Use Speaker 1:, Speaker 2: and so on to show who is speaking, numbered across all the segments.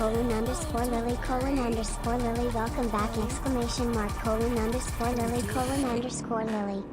Speaker 1: Lily Lily welcome back Lily Lily.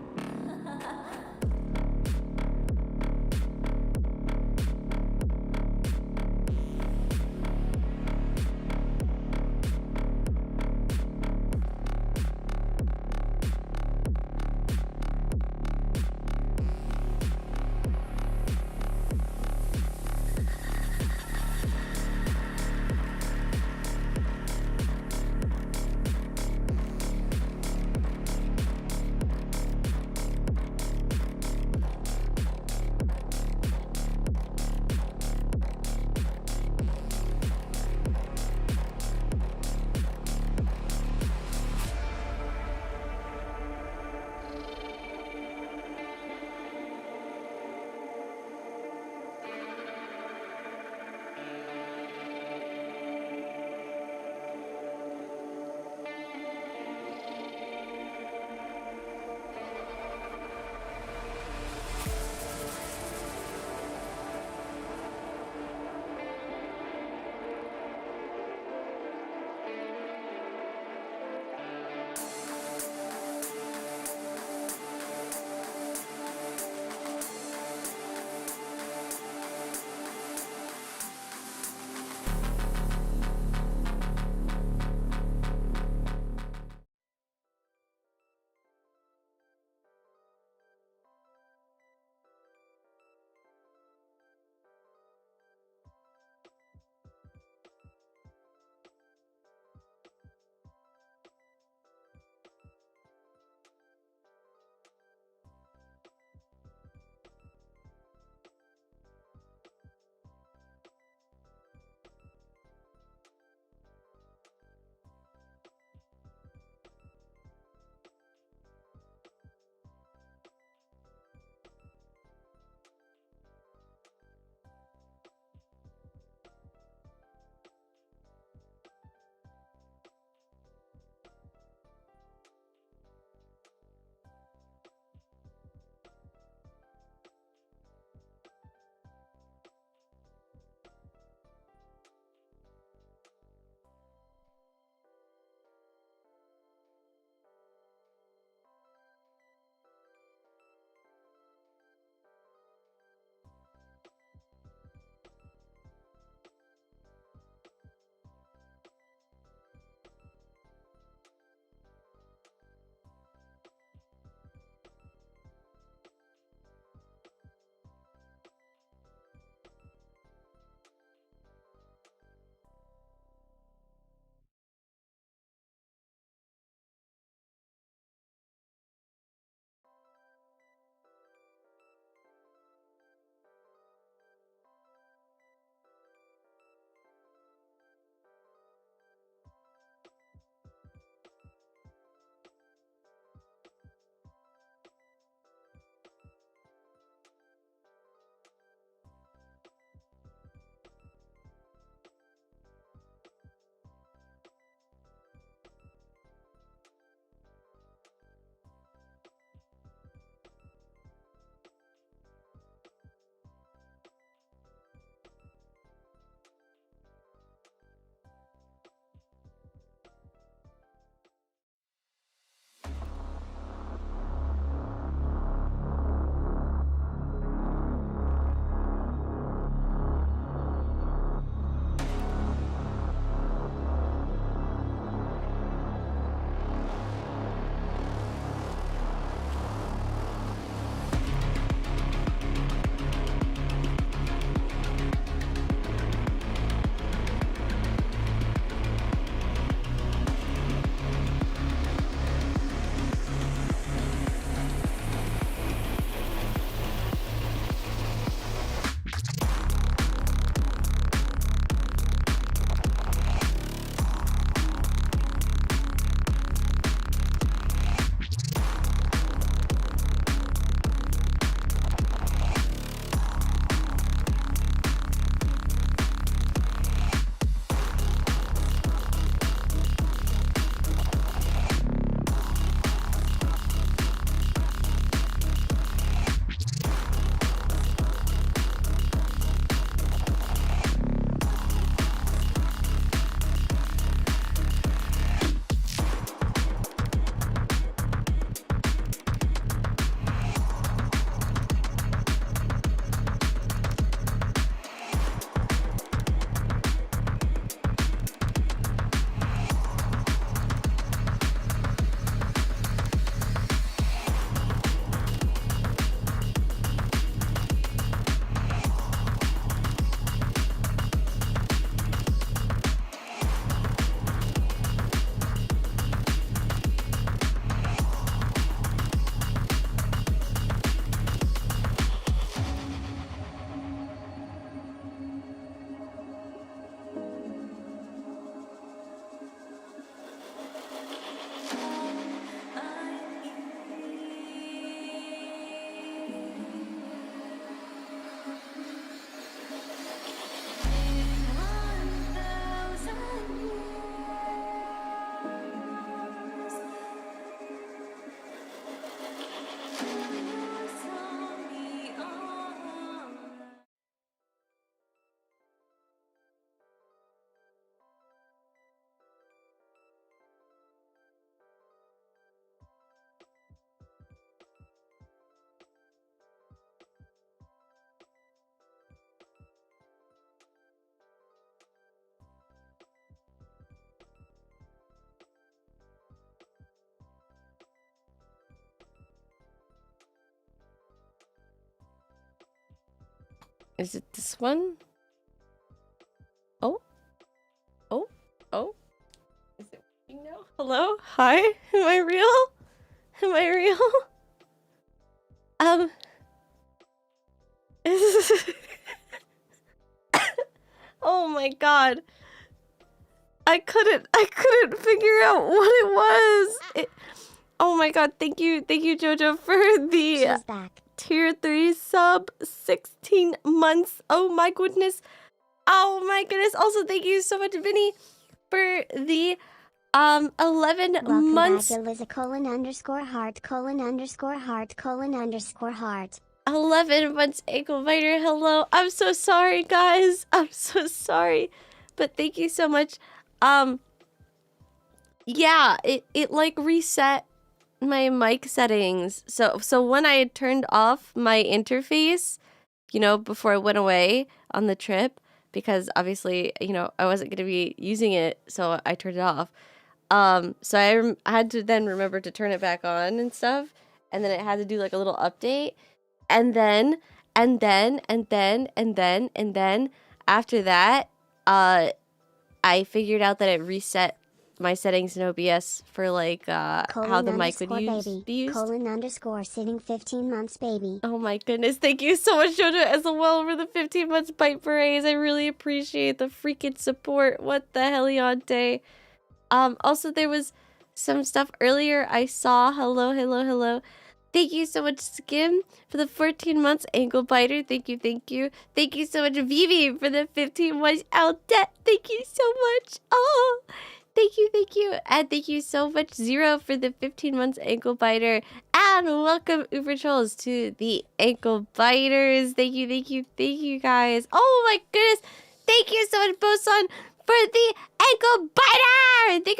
Speaker 2: Is it this one? Oh. Oh. Oh. Is it working now? Hello? Hi? Am I real? Am I real? Oh my god. I couldn't figure out what it was. Oh my god, thank you, Jojo, for the tier 3 sub, 16 months. Oh my goodness. Oh my goodness. Also, thank you so much, Vinny, for the 11
Speaker 1: Welcome
Speaker 2: months.
Speaker 1: Back, Elyza, _heart, __heart.
Speaker 2: 11 months, ankle biter. Hello. I'm so sorry, guys. I'm so sorry. But thank you so much. Yeah, it like reset my mic settings. So when I had turned off my interface, you know, before I went away on the trip, because obviously, you know, I wasn't going to be using it, so I turned it off. So I had to then remember to turn it back on and stuff, and then it had to do like a little update, and then after that, I figured out that it reset my settings in OBS for like how the mic would be used.
Speaker 1: _sitting 15 months, baby.
Speaker 2: Oh my goodness, thank you so much, Jojo, as well, for the 15 months bite berets. I really appreciate the freaking support. What the heliante. Also, there was some stuff earlier I saw. Hello. Thank you so much, Skim, for the 14 months ankle biter. Thank you. Thank you so much, Vivi, for the 15 months Aldette. Thank you so much. Oh, thank you. And thank you so much, Zero, for the 15 months ankle biter. And welcome, Uber Trolls, to the ankle biters. Thank you, guys. Oh my goodness. Thank you so much, Boson, for the ankle biter. Thank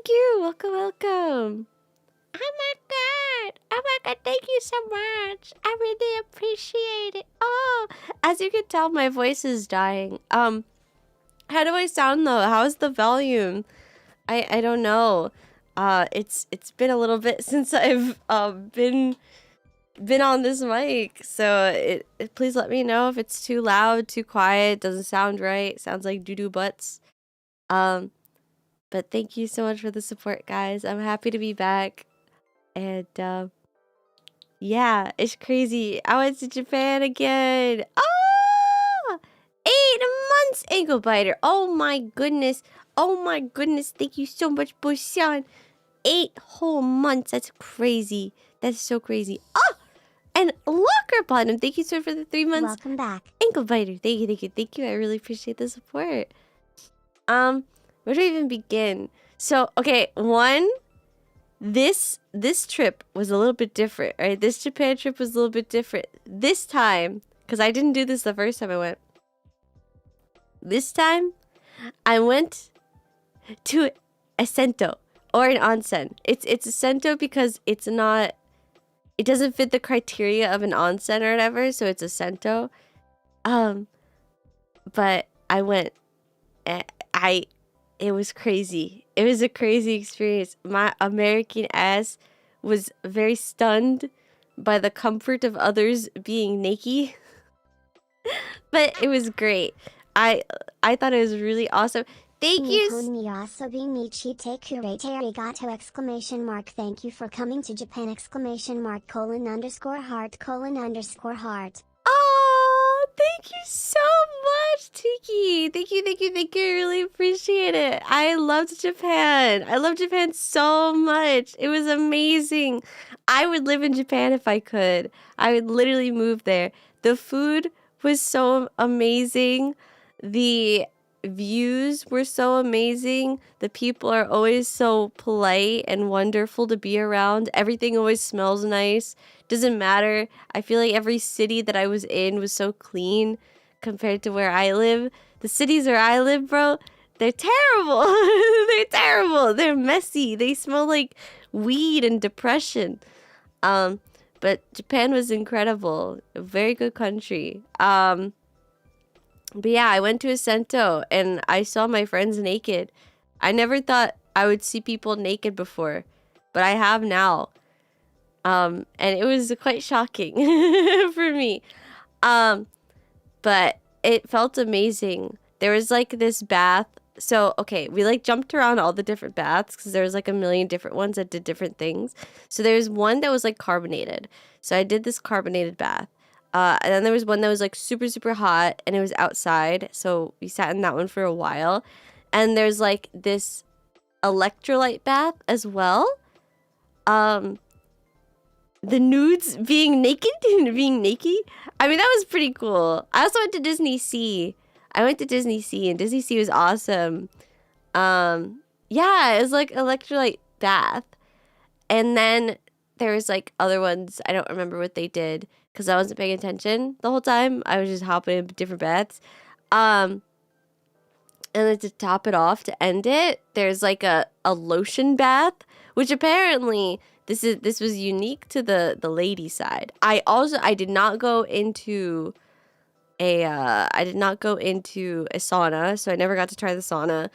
Speaker 2: you. Welcome. Oh my god, thank you so much. I really appreciate it. Oh, as you can tell, my voice is dying. How do I sound though? How's the volume? I don't know. It's been a little bit since I've been on this mic, so please let me know if it's too loud, too quiet, doesn't sound right, sounds like doo-doo butts. But thank you so much for the support, guys. I'm happy to be back. And yeah, it's crazy. I went to Japan again. Ah! 8 months, ankle biter. Oh my goodness. Thank you so much, Bushan. 8 whole months. That's crazy. That's so crazy. Oh! And Locker Bottom, thank you so much for the 3 months.
Speaker 1: Welcome back.
Speaker 2: Ankle biter. Thank you. I really appreciate the support. Where do I even begin? So, okay, this trip was a little bit different, right? This Japan trip was a little bit different. This time, because I didn't do this the first time I went. This time, I went to a sento, or an onsen. It's a sento because it doesn't fit the criteria of an onsen or whatever, so it's a sento. But I went, it was crazy. It was a crazy experience. My American ass was very stunned by the comfort of others being naked. But it was great. I thought it was really awesome. Thank you.
Speaker 1: Thank you for coming to Japan, _heart, _heart.
Speaker 2: Oh, thank you so much, Tiki. Thank you. I really appreciate it. I loved Japan. I love Japan so much. It was amazing. I would live in Japan if I could. I would literally move there. The food was so amazing. The views were so amazing. The people are always so polite and wonderful to be around. Everything always smells nice. Doesn't matter. I feel like every city that I was in was so clean compared to where I live. The cities where I live, bro, they're terrible. They're terrible. They're messy. They smell like weed and depression. But Japan was incredible. A very good country. But yeah, I went to a sento and I saw my friends naked. I never thought I would see people naked before, but I have now. And it was quite shocking for me. but it felt amazing. There was like this bath. So, okay, we like jumped around all the different baths because there was like a million different ones that did different things. So there's one that was like carbonated. So I did this carbonated bath. And then there was one that was like super, super hot and it was outside. So we sat in that one for a while. And there's like this electrolyte bath as well. The nudes being naked and being naked. I mean, that was pretty cool. I also went to Disney Sea. And Disney Sea was awesome. Yeah, it was like electrolyte bath. And then there was like other ones. I don't remember what they did because I wasn't paying attention the whole time. I was just hopping in different baths. And then to top it off, to end it, there's like a lotion bath, which apparently this was unique to the lady side. I did not go into a sauna, so I never got to try the sauna.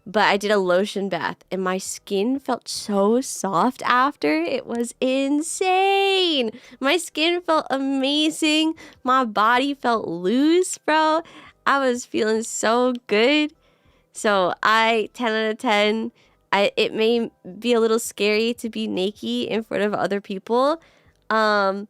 Speaker 2: But I did a lotion bath and my skin felt so soft after. It was insane. My skin felt amazing. My body felt loose, bro. I was feeling so good. So 10 out of 10. It may be a little scary to be naked in front of other people. But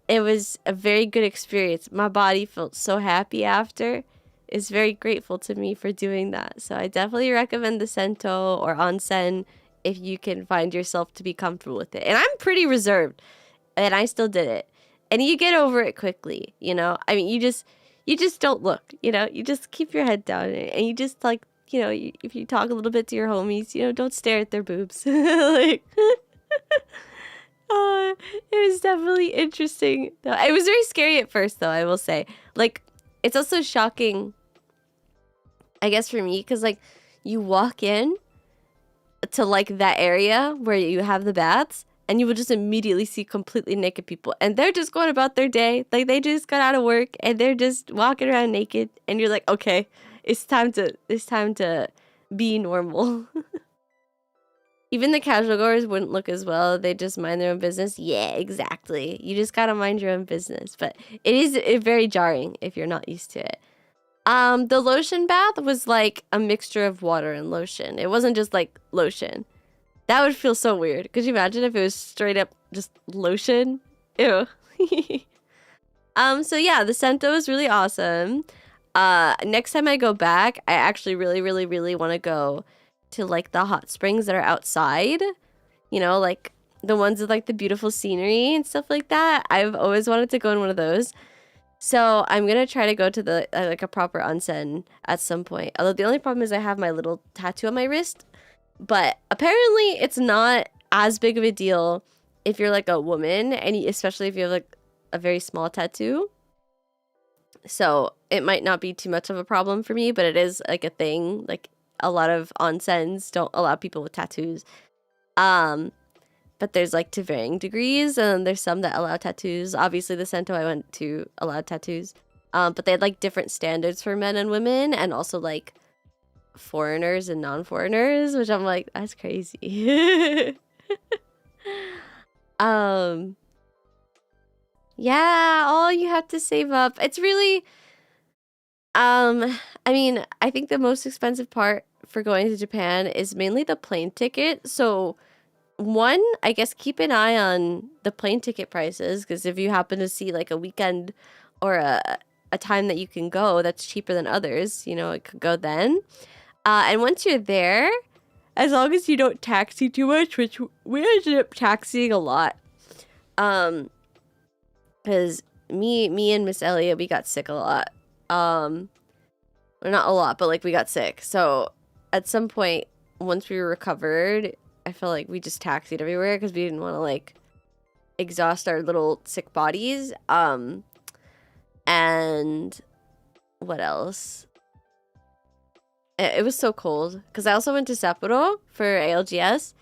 Speaker 2: it was a very good experience. My body felt so happy after. It's very grateful to me for doing that. So I definitely recommend the Sento or onsen if you can find yourself to be comfortable with it. And I'm pretty reserved, and I still did it. And you get over it quickly, you know? I mean, you just don't look, you know? You just keep your head down and you just like, you know, if you talk a little bit to your homies, you know, don't stare at their boobs. Like it was definitely interesting. It was very scary at first, though, I will say. Like, it's also shocking, I guess, for me, because, like, you walk in to, like, that area where you have the baths, and you will just immediately see completely naked people. And they're just going about their day. Like, they just got out of work, and they're just walking around naked. And you're like, okay, it's time to be normal. Even the casual goers wouldn't look as well. They just mind their own business. Yeah, exactly. You just gotta mind your own business. But it is very jarring if you're not used to it. The lotion bath was like a mixture of water and lotion. It wasn't just like lotion. That would feel so weird. Could you imagine if it was straight up just lotion? Ew. So yeah, the Sento is really awesome. Next time I go back, I actually really, really, really want to go to like the hot springs that are outside, you know, like the ones with like the beautiful scenery and stuff like that. I've always wanted to go in one of those. So I'm gonna try to go to the like a proper onsen at some point. Although the only problem is I have my little tattoo on my wrist, but apparently it's not as big of a deal if you're like a woman, and especially if you have like a very small tattoo. So it might not be too much of a problem for me, but it is like a thing. Like, a lot of onsens don't allow people with tattoos. But there's like to varying degrees, and there's some that allow tattoos. Obviously the Sento I went to allowed tattoos. But they had like different standards for men and women, and also like foreigners and non-foreigners, which I'm like, that's crazy. Yeah, all you have to save up. It's really I mean, I think the most expensive part for going to Japan is mainly the plane ticket. So, one, I guess keep an eye on the plane ticket prices, because if you happen to see like a weekend or a time that you can go that's cheaper than others, you know, it could go then. And once you're there, as long as you don't taxi too much, which we ended up taxiing a lot, because me and Miss Elliot, we got sick a lot. Well, not a lot, but like we got sick. So at some point, once we were recovered, I felt like we just taxied everywhere because we didn't want to like exhaust our little sick bodies. And what else? It was so cold because I also went to Sapporo for ALGS,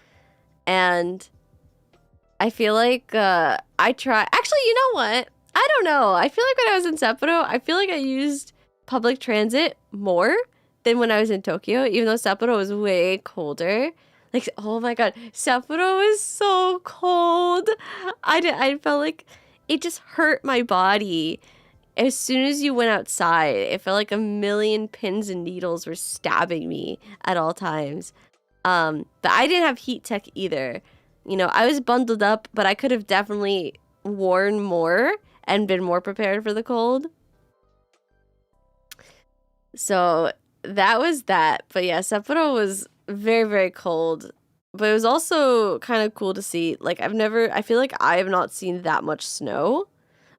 Speaker 2: and I feel like I try. Actually, you know what? I don't know. I feel like when I was in Sapporo, I feel like I used public transit more than when I was in Tokyo, even though Sapporo was way colder. Like, oh my god, Sapporo was so cold. I felt like it just hurt my body. As soon as you went outside, it felt like a million pins and needles were stabbing me at all times. But I didn't have heat tech either. You know, I was bundled up, but I could have definitely worn more and been more prepared for the cold. So that was that. But yeah, Sapporo was very, very cold. But it was also kind of cool to see. Like, I feel like I have not seen that much snow.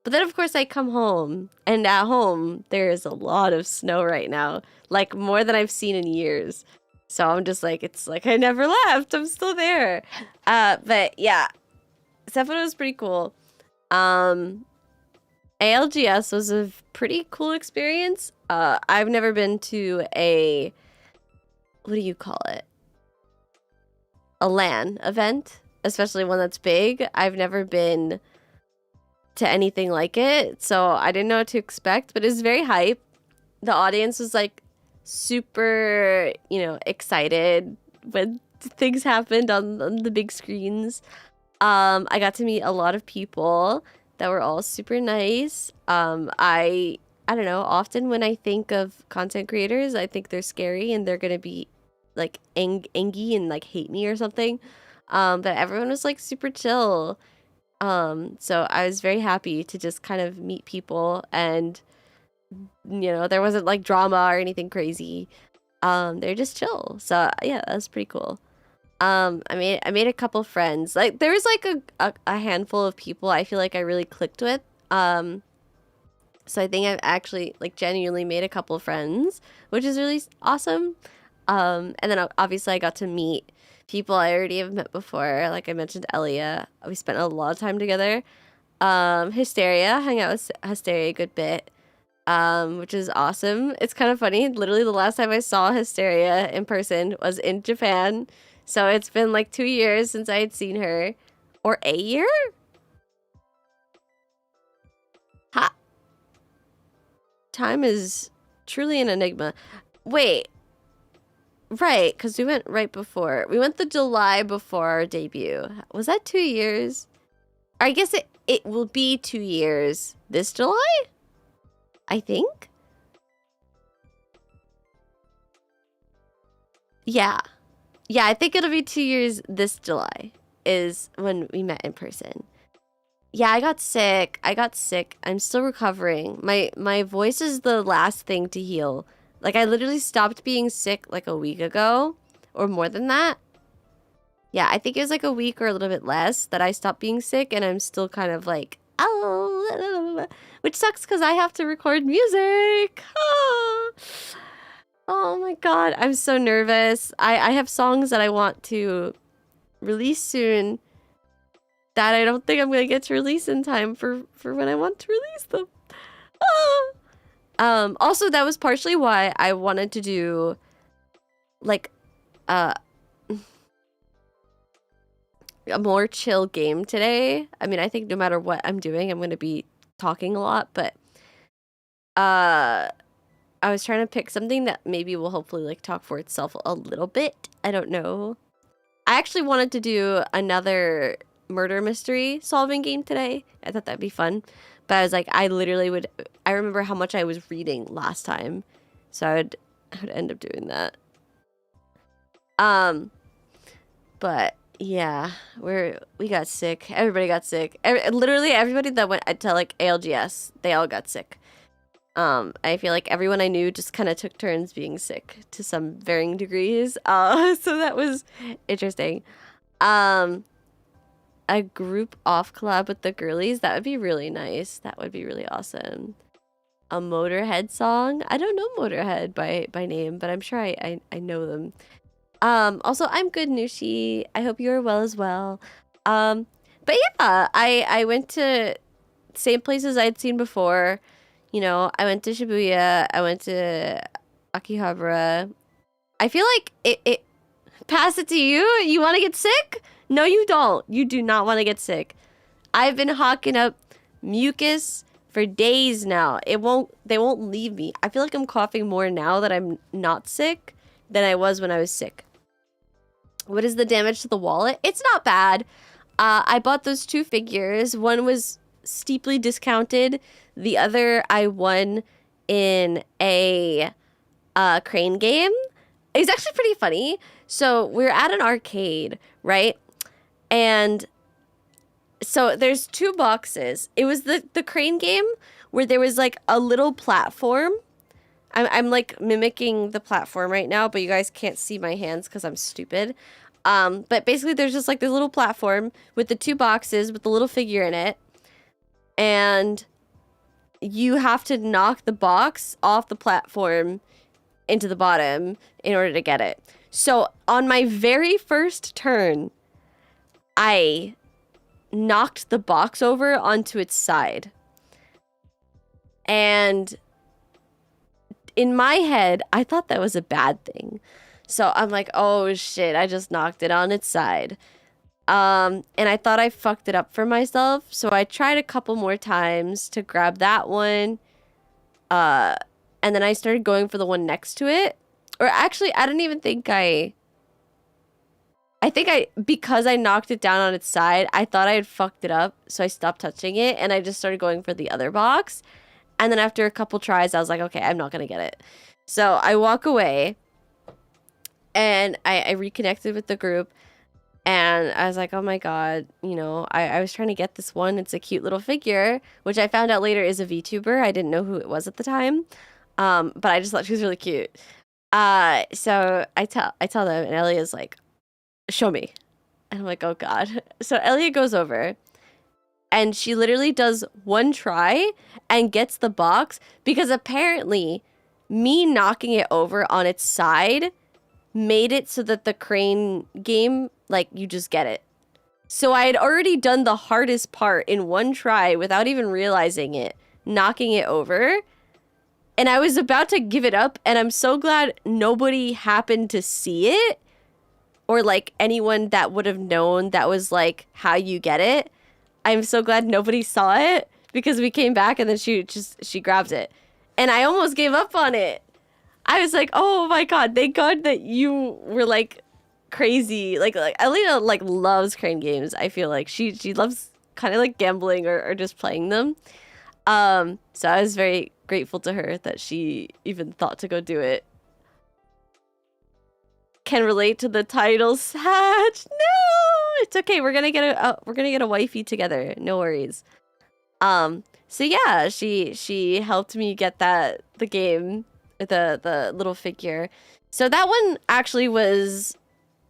Speaker 2: But then, of course, I come home. And at home, there is a lot of snow right now. Like, more than I've seen in years. So I'm just like, it's like I never left. I'm still there. But yeah, Sapporo was pretty cool. ALGS was a pretty cool experience. I've never been to a, what do you call it? A LAN event, especially one that's big. I've never been to anything like it, so I didn't know what to expect, but it was very hype. The audience was like super, you know, excited when things happened on the big screens. I got to meet a lot of people that were all super nice. I don't know, often when I think of content creators, I think they're scary and they're gonna be like angy and like hate me or something. But everyone was like super chill. So I was very happy to just kind of meet people, and you know, there wasn't like drama or anything crazy. They're just chill. So yeah, that was pretty cool. I made a couple friends. Like there was like a handful of people I feel like I really clicked with. So I think I've actually like genuinely made a couple friends, which is really awesome. And then obviously I got to meet people I already have met before. Like I mentioned, Elyza. We spent a lot of time together. Hysteria, hung out with Hysteria a good bit, which is awesome. It's kind of funny. Literally the last time I saw Hysteria in person was in Japan. So it's been like 2 years since I had seen her. Or a year? Ha! Time is truly an enigma. Wait. Right, because we went right before. We went the July before our debut. Was that 2 years? I guess it will be 2 years this July? I think? Yeah. Yeah, I think it'll be 2 years this July is when we met in person. Yeah, I got sick. I'm still recovering. My voice is the last thing to heal. Like, I literally stopped being sick like a week ago, or more than that. Yeah, I think it was like a week or a little bit less that I stopped being sick, and I'm still kind of like, oh, which sucks because I have to record music. Oh my god, I'm so nervous. I have songs that I want to release soon that I don't think I'm gonna get to release in time for when I want to release them. Also, that was partially why I wanted to do like a more chill game today. I mean, I think no matter what I'm doing, I'm gonna be talking a lot, but I was trying to pick something that maybe will hopefully like talk for itself a little bit. I don't know. I actually wanted to do another murder mystery solving game today. I thought that'd be fun. But I was like, I remember how much I was reading last time. So I would end up doing that. But yeah, we got sick. Everybody got sick. Literally everybody that went to like ALGS, they all got sick. I feel like everyone I knew just kind of took turns being sick to some varying degrees. So that was interesting. A group off collab with the girlies, that would be really nice. That would be really awesome. A Motorhead song. I don't know Motorhead by name, but I'm sure I know them. Also, I'm good, Nushi. I hope you're well as well. But yeah, I went to same places I'd seen before. You know, I went to Shibuya. I went to Akihabara. I feel like it pass it to you. You want to get sick? No, you don't. You do not want to get sick. I've been hawking up mucus for days now. They won't leave me. I feel like I'm coughing more now that I'm not sick than I was when I was sick. What is the damage to the wallet? It's not bad. I bought those 2 figures. One was steeply discounted. The other I won in a crane game. It's actually pretty funny. So we're at an arcade, right? And so there's 2 boxes. It was the crane game where there was like a little platform. I'm like mimicking the platform right now, but you guys can't see my hands because I'm stupid. But basically there's just like this little platform with the 2 boxes with the little figure in it. And you have to knock the box off the platform into the bottom in order to get it. So on my very first turn, I knocked the box over onto its side. And in my head, I thought that was a bad thing. So I'm like, oh shit, I just knocked it on its side. And I thought I fucked it up for myself. So I tried a couple more times to grab that one. And then I started going for the one next to it. Or actually, I don't even think because I knocked it down on its side, I thought I had fucked it up. So I stopped touching it and I just started going for the other box. And then after a couple tries, I was like, okay, I'm not going to get it. So I walk away and I reconnected with the group. And I was like, oh my God, you know, I was trying to get this one. It's a cute little figure, which I found out later is a VTuber. I didn't know who it was at the time. But I just thought she was really cute. So I tell them, and Elliot's like, show me. And I'm like, oh God. So Elliot goes over. And she literally does one try and gets the box because apparently me knocking it over on its side made it so that the crane game, like, you just get it. So I had already done the hardest part in one try without even realizing it, knocking it over. And I was about to give it up, and I'm so glad nobody happened to see it or, like, anyone that would have known that was, like, how you get it. I'm so glad nobody saw it because we came back and then she grabbed it. And I almost gave up on it. I was like, oh my God, thank God that you were like crazy. Like Alina like loves crane games. I feel like she loves kind of like gambling or just playing them. So I was very grateful to her that she even thought to go do it. Can relate to the title, Sag. No, it's okay. We're gonna get a wifey together. No worries. So yeah, she helped me get the game, the little figure. So that one actually was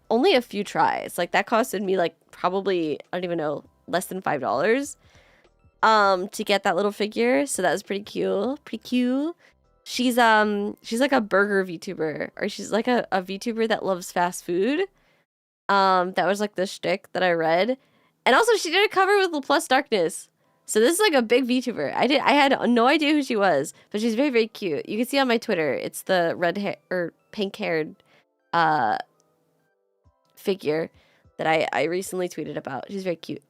Speaker 2: only a few tries. Like that costed me like probably, I don't even know, less than $5. To get that little figure. So that was pretty cute. She's like a burger VTuber, or she's like a VTuber that loves fast food. That was like the shtick that I read. And also she did a cover with LaPlus Darkness. So this is like a big VTuber. I had no idea who she was, but she's very, very cute. You can see on my Twitter, it's the red hair or pink haired figure that I recently tweeted about. She's very cute.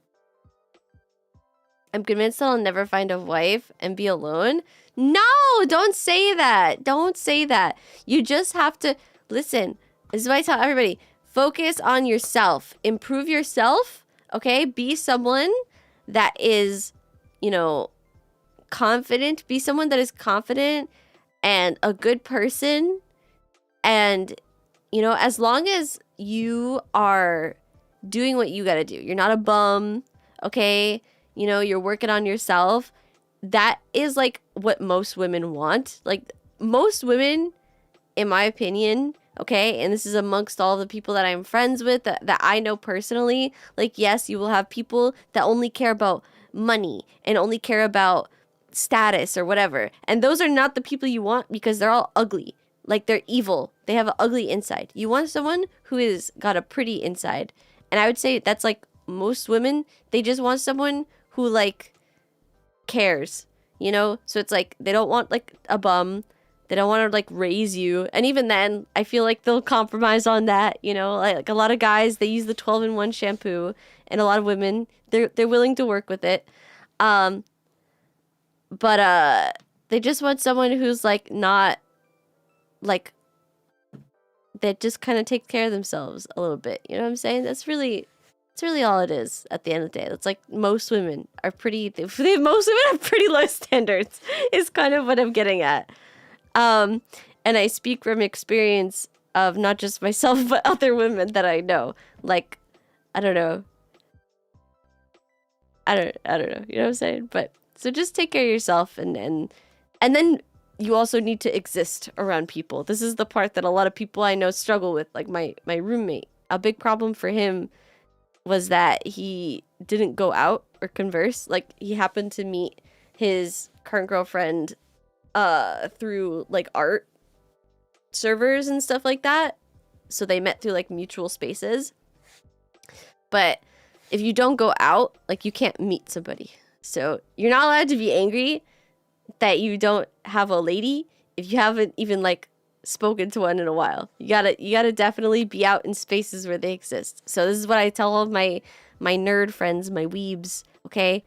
Speaker 2: I'm convinced that I'll never find a wife and be alone. No, don't say that. Don't say that. You just have to listen. This is what I tell everybody. Focus on yourself. Improve yourself. Okay? Be someone that is, you know, confident. Be someone that is confident and a good person. And, you know, as long as you are doing what you gotta do, you're not a bum. Okay? You know, you're working on yourself. That is like what most women want. Like most women, in my opinion, okay, and this is amongst all the people that I'm friends with, that I know personally, like yes, you will have people that only care about money and only care about status or whatever. And those are not the people you want because they're all ugly. Like they're evil. They have an ugly inside. You want someone who is got a pretty inside. And I would say that's like most women, they just want someone who like cares, you know? So it's like they don't want like a bum. They don't want to like raise you. And even then, I feel like they'll compromise on that, you know? Like a lot of guys, they use the 12-in-1 shampoo, and a lot of women, they're willing to work with it. But they just want someone who's like not like, that just kind of takes care of themselves a little bit. You know what I'm saying? That's really That's really all it is at the end of the day. It's like most women are pretty, most women have pretty low standards is kind of what I'm getting at. And I speak from experience of not just myself, but other women that I know. Like, I don't know. I don't know. You know what I'm saying? But so just take care of yourself and then you also need to exist around people. This is the part that a lot of people I know struggle with. Like my roommate, a big problem for him was that he didn't go out or converse. Like he happened to meet his current girlfriend through like art servers and stuff like that. So they met through like mutual spaces. But if you don't go out, like you can't meet somebody. So you're not allowed to be angry that you don't have a lady if you haven't even like spoken to one in a while. You gotta definitely be out in spaces where they exist. So this is what I tell all of my nerd friends, my weebs, okay?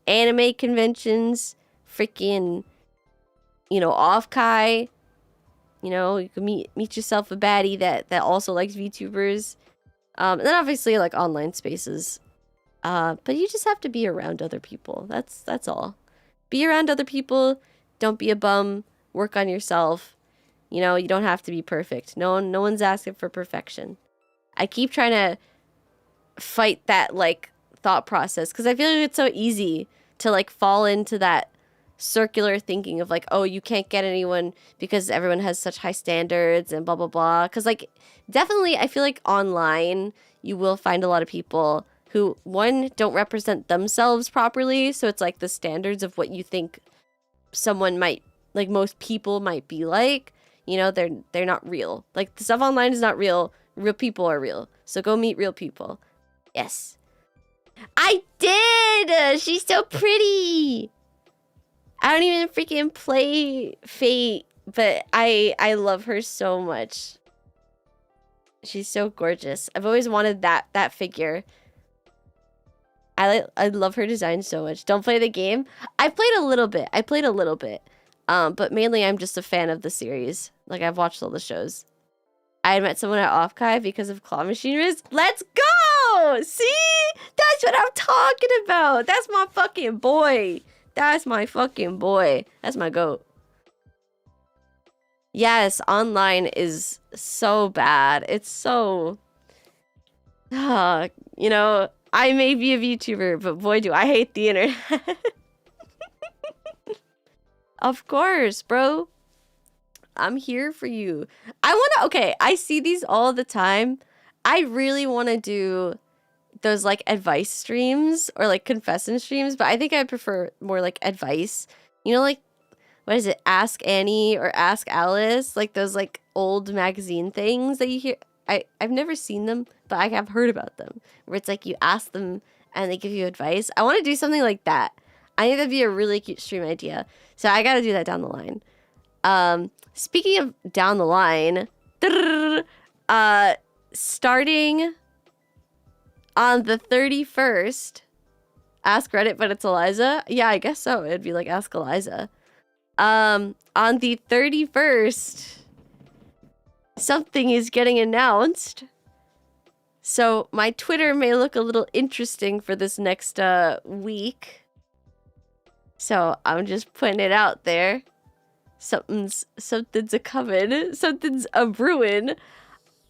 Speaker 2: Anime conventions, freaking, you know, off-kai. You know, you can meet yourself a baddie that also likes VTubers. And then obviously like online spaces. But you just have to be around other people. That's all. Be around other people. Don't be a bum. Work on yourself. You know, you don't have to be perfect. No one's asking for perfection. I keep trying to fight that like thought process because I feel like it's so easy to like fall into that circular thinking of like, oh, you can't get anyone because everyone has such high standards and blah blah blah. Because like definitely I feel like online you will find a lot of people who, one, don't represent themselves properly, so it's like the standards of what you think someone might, like most people might be like, you know, they're not real. Like the stuff online is not real. Real people are real. So go meet real people. Yes. I did! She's so pretty! I don't even freaking play Fate, but I love her so much. She's so gorgeous. I've always wanted that figure. I love her design so much. Don't play the game. I played a little bit. But mainly I'm just a fan of the series. Like I've watched all the shows. I met someone at Offkai because of claw machine risk. Let's go! See? That's what I'm talking about. That's my fucking boy. That's my fucking boy. That's my goat. Yes, online is so bad. It's so... you know, I may be a VTuber, but boy, do I hate the internet. Of course, bro. I'm here for you. Okay, I see these all the time. I really want to do those like advice streams or like confession streams, but I think I prefer more like advice. You know, like, what is it? Ask Annie or Ask Alice? Like those like old magazine things that you hear. I've never seen them, but I have heard about them. Where it's like you ask them and they give you advice. I want to do something like that. I think that'd be a really cute stream idea. So I got to do that down the line. Speaking of down the line, starting on the 31st, Ask Reddit, but it's Elyza. Yeah, I guess so. It'd be like Ask Elyza. On the 31st, something is getting announced. So my Twitter may look a little interesting for this next week. So I'm just putting it out there. Something's a coming. Something's a brewing.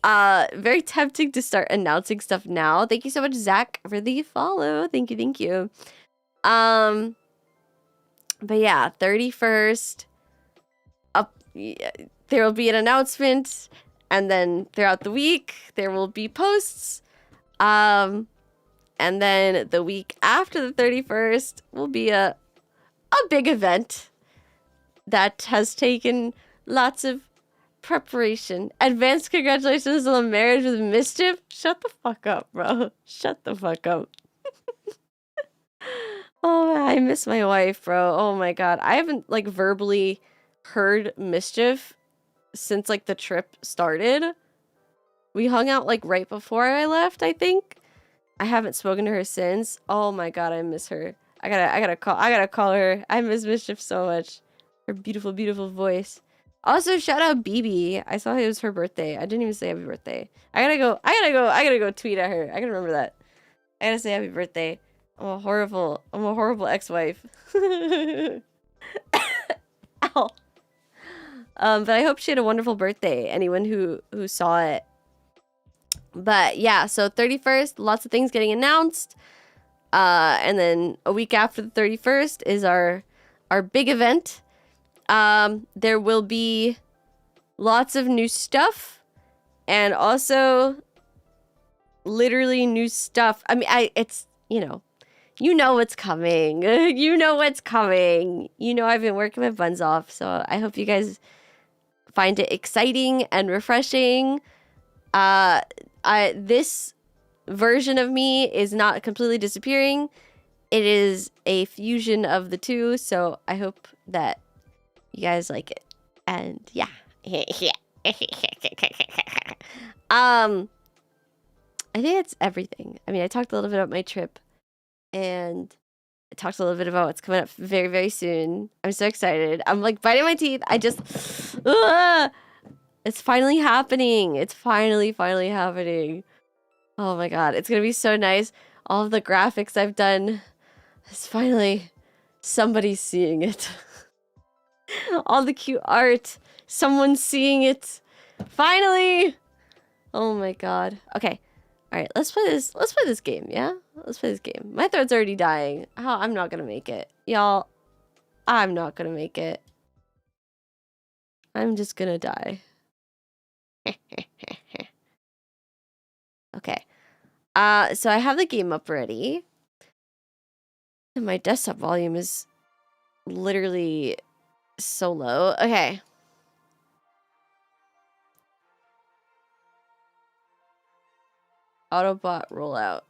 Speaker 2: Very tempting to start announcing stuff now. Thank you so much, Zach, for the follow. Thank you. But yeah, 31st. There will be an announcement, and then throughout the week there will be posts. And then the week after the 31st will be a big event that has taken lots of preparation. Advanced congratulations on the marriage with Mischief. Shut the fuck up, bro. Shut the fuck up. Oh, I miss my wife, bro. Oh my god. I haven't like verbally heard Mischief since like the trip started. We hung out like right before I left, I think. I haven't spoken to her since. Oh my god, I miss her. I gotta call her. I miss Mischief so much. Her beautiful, beautiful voice. Also, shout out BB. I saw it was her birthday. I didn't even say happy birthday. I gotta go tweet at her. I gotta remember that. I gotta say happy birthday. I'm a horrible ex-wife. Ow. But I hope she had a wonderful birthday, anyone who saw it. But yeah, so 31st, lots of things getting announced. And then a week after the 31st is our big event. There will be lots of new stuff and also literally new stuff. I mean, it's, you know what's coming. You know what's coming. You know I've been working my buns off, so I hope you guys find it exciting and refreshing. This version of me is not completely disappearing. It is a fusion of the two, so I hope that you guys like it. And yeah. I think that's everything. I mean, I talked a little bit about my trip, and I talked a little bit about what's coming up very, very soon. I'm so excited. I'm like biting my teeth. It's finally happening. It's finally happening. Oh my god, it's gonna be so nice. All of the graphics I've done, it's finally somebody's seeing it. All the cute art, someone's seeing it. Finally! Oh my god. Okay. Alright, let's play this game, yeah? Let's play this game. My throat's already dying. I'm not gonna make it. Y'all, I'm not gonna make it. I'm just gonna die. Okay. So I have the game up already. And my desktop volume is literally so low. Okay. Autobot rollout.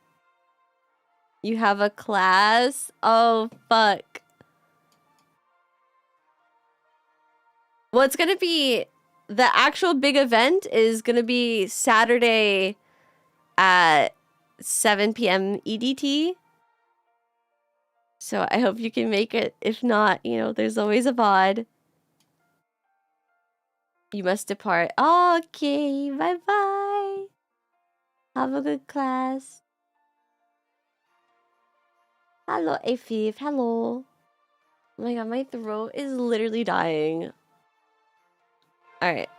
Speaker 2: You have a class? Oh, fuck. Well, it's gonna be... The actual big event is gonna be Saturday at 7 p.m. EDT. So I hope you can make it. If not, there's always a VOD. You must depart. Okay, bye-bye. Have a good class. Hello, Afif. Hello. Oh my god, my throat is literally dying. Alright.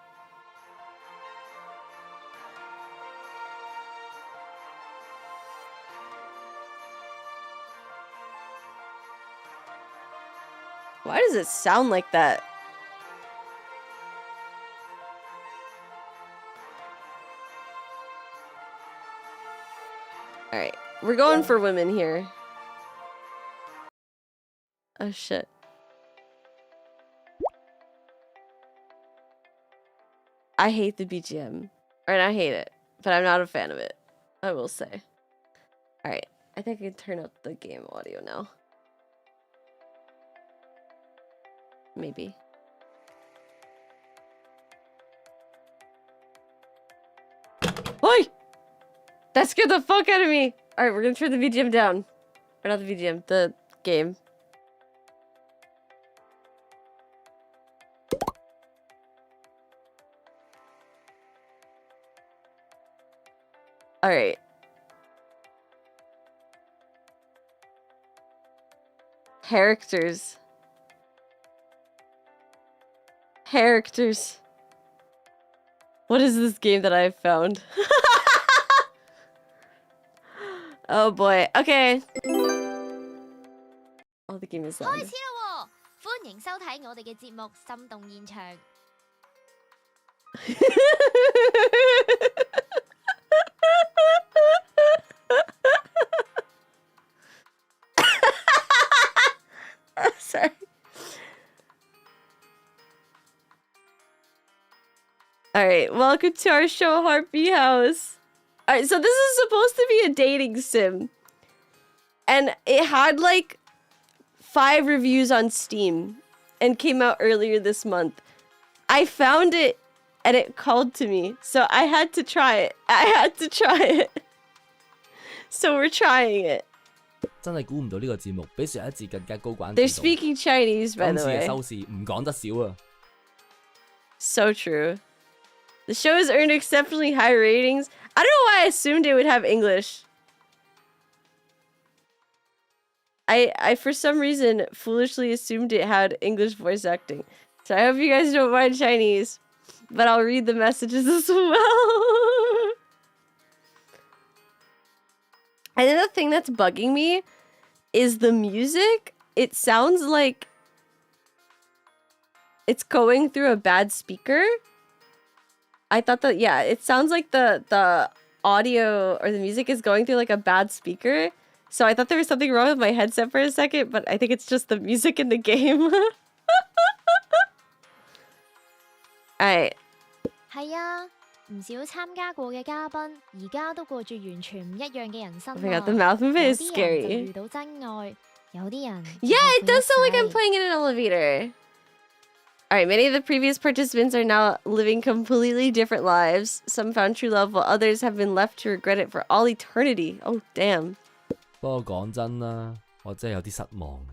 Speaker 2: Why does it sound like that? Alright. We're going for women here. Oh shit. I hate the BGM. Or I hate it. But I'm not a fan of it. I will say. Alright. I think I can turn up the game audio now. Maybe. Oi! That scared the fuck out of me! Alright, we're gonna turn the VGM down. Or not the VGM, the game. Alright. Characters. Characters. What is this game that I've found? Oh boy. Okay. Oh, the game is loud.
Speaker 3: 開始啦喎！歡迎收睇我哋嘅節目《心動現場》。
Speaker 2: Sorry. Alright, welcome to our show, Harpy House. Alright, so this is supposed to be a dating sim. And it had like 5 reviews on Steam and came out earlier this month. I found it and it called to me, so I had to try it. So we're trying it.
Speaker 4: 真係估唔到呢個節目比上一節更加高關注度。
Speaker 2: They're speaking Chinese, by
Speaker 4: 今
Speaker 2: the
Speaker 4: 次嘅
Speaker 2: way.
Speaker 4: 收視唔講得少啊！
Speaker 2: So true. The show has earned exceptionally high ratings. I don't know why I assumed it would have English. I for some reason foolishly assumed it had English voice acting. So I hope you guys don't mind Chinese, but I'll read the messages as well. And then the thing that's bugging me is the music. It sounds like it's going through a bad speaker. I thought that, yeah, it sounds like the audio or the music is going through like a bad speaker. So I thought there was something wrong with my headset for a second, but I think it's just the music in the game. Alright.
Speaker 3: 係啊，唔少參加過嘅嘉賓，而家都過住完全唔一樣嘅人生
Speaker 2: I forgot the
Speaker 3: 喎。
Speaker 2: mouth movement
Speaker 3: 有
Speaker 2: is
Speaker 3: 啲人就
Speaker 2: scary.
Speaker 3: 遇到真愛，有啲人就
Speaker 2: Yeah,
Speaker 3: 後
Speaker 2: it
Speaker 3: 悔
Speaker 2: does sound like
Speaker 3: 一
Speaker 2: I'm
Speaker 3: 世。
Speaker 2: playing in an elevator. Alright, many of the previous participants are now living completely different lives. Some found true love, while others have been left to regret it for all eternity. Oh, damn.
Speaker 4: 不過講真啦，我真係有啲失望。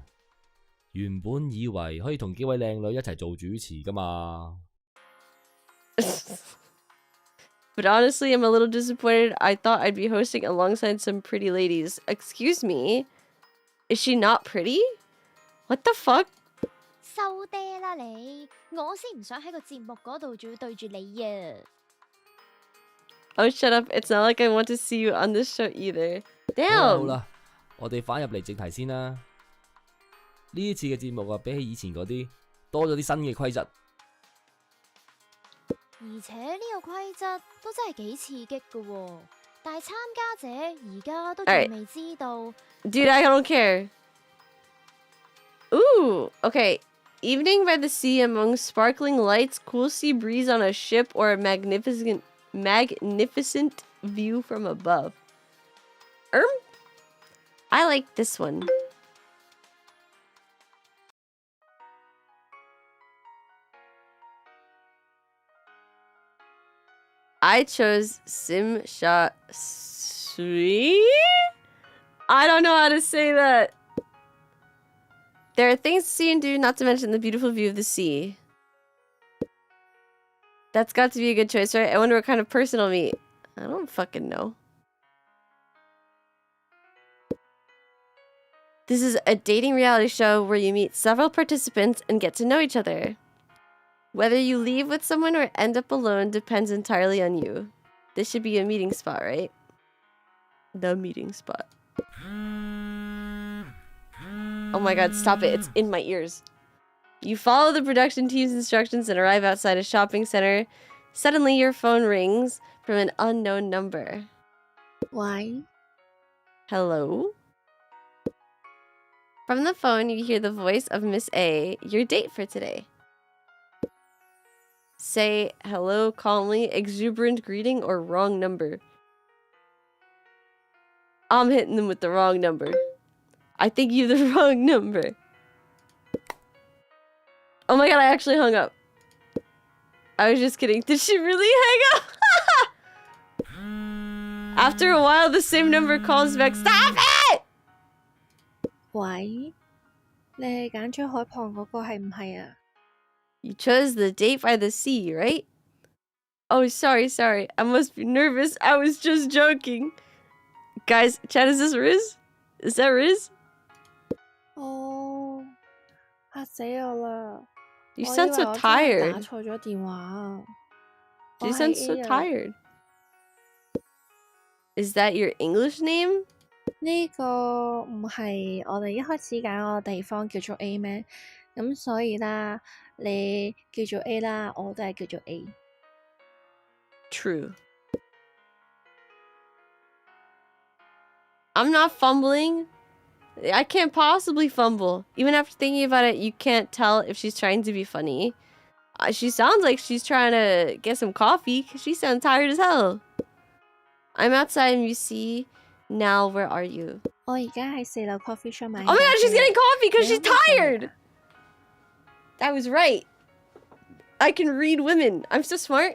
Speaker 4: 原本以為可以同幾位靚女一齊做主持㗎嘛。
Speaker 2: But honestly, I'm a little disappointed. I thought I'd be hosting alongside some pretty ladies. Excuse me? Is she not pretty? What the fuck?
Speaker 3: 收爹啦你！我先唔想喺個節目嗰度仲要對住你啊！
Speaker 2: Oh, shut up. It's not like I want to see you on this show either.
Speaker 4: 好啦好
Speaker 2: Damn!
Speaker 4: 啦，我哋返入嚟正題先啦。呢次嘅節目啊，比起以前嗰啲多咗啲新嘅規則。
Speaker 3: 而且呢個規則都真係幾刺激㗎喎，但係參加者而家都仲
Speaker 2: Alright.
Speaker 3: 未知道。
Speaker 2: Dude, I don't care. Ooh, okay. Evening by the sea among sparkling lights, cool sea breeze on a ship, or a magnificent view from above. I like this one. I chose Sim Sha Sui. I don't know how to say that. There are things to see and do, not to mention the beautiful view of the sea. That's got to be a good choice, right? I wonder what kind of person I'll meet. I don't fucking know. This is a dating reality show where you meet several participants and get to know each other. Whether you leave with someone or end up alone depends entirely on you. This should be a meeting spot, right? The meeting spot. Oh my god, stop it. It's in my ears. You follow the production team's instructions and arrive outside a shopping center. Suddenly, your phone rings from an unknown number.
Speaker 5: Why?
Speaker 2: Hello? From the phone, you hear the voice of Miss A, your date for today. Say hello calmly, exuberant greeting, or wrong number. I'm hitting them with the wrong number. I think you have the wrong number. Oh my god, I actually hung up. I was just kidding. Did she really hang up? After a while, the same number calls back. Stop it!
Speaker 5: 喂，你係揀咗海旁嗰個係唔係啊？
Speaker 2: You chose the date by the sea, right? Oh, sorry. I must be nervous. I was just joking. Guys, chat, is this Riz? Is that Riz?
Speaker 5: 哦，嚇死我啦！
Speaker 2: You
Speaker 5: 我以
Speaker 2: sound
Speaker 5: 為
Speaker 2: so
Speaker 5: 我真係
Speaker 2: tired.
Speaker 5: 打錯咗電話啊！
Speaker 2: You
Speaker 5: 我
Speaker 2: sound
Speaker 5: 係
Speaker 2: so
Speaker 5: A 啊
Speaker 2: tired. Is that your English name?
Speaker 5: 呢個唔係我哋一開始揀個地方叫做 A 咩？咁所以啦，你叫做 A 啦，我都係叫做 A。
Speaker 2: True. I'm not fumbling. I can't possibly fumble. Even after thinking about it, you can't tell if she's trying to be funny. She sounds like she's trying to get some coffee because she sounds tired as hell. I'm outside and you see. Now, where are you?
Speaker 5: 我而家喺4樓 coffee shop 買。
Speaker 2: Oh my god, she's getting coffee because she's
Speaker 5: Yeah, that's
Speaker 2: tired! I was right. I can read women. I'm so smart.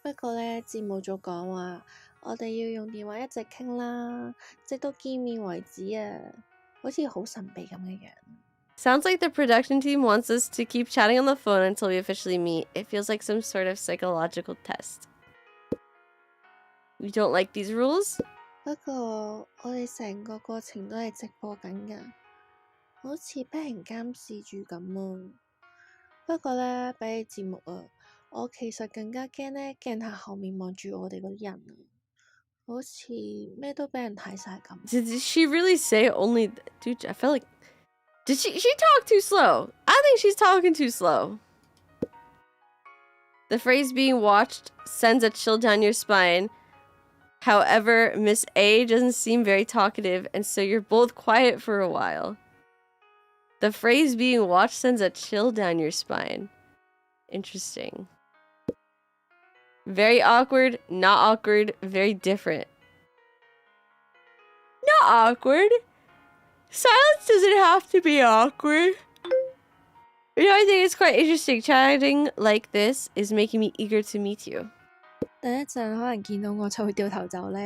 Speaker 5: 不過呢，節目組講話，我哋要用電話一直傾啦，直到見面為止啊，好似好神秘咁嘅樣。
Speaker 2: Sounds like the production team wants us to keep chatting on the phone until we officially meet. It feels like some sort of psychological test. You don't like these rules?
Speaker 5: 不過我哋成個過程都係直播緊㗎，好似俾人監視住咁啊。不過呢，比起節目啊，我其實更加驚呢鏡頭後面望住我哋嗰啲人啊，好似咩都俾人睇晒咁。
Speaker 2: Did she really say only... Dude, I felt like... Did she talk too slow? I think she's talking too slow. The phrase being watched sends a chill down your spine. However, Miss A doesn't seem very talkative, and so you're both quiet for a while. The phrase being watched sends a chill down your spine. Interesting. Very awkward, not awkward, very different. Not awkward. Silence doesn't have to be awkward. You know, I think it's quite interesting. Chatting like this is making me eager to meet you.
Speaker 5: 第一陣可能見到我就會掉頭走呢。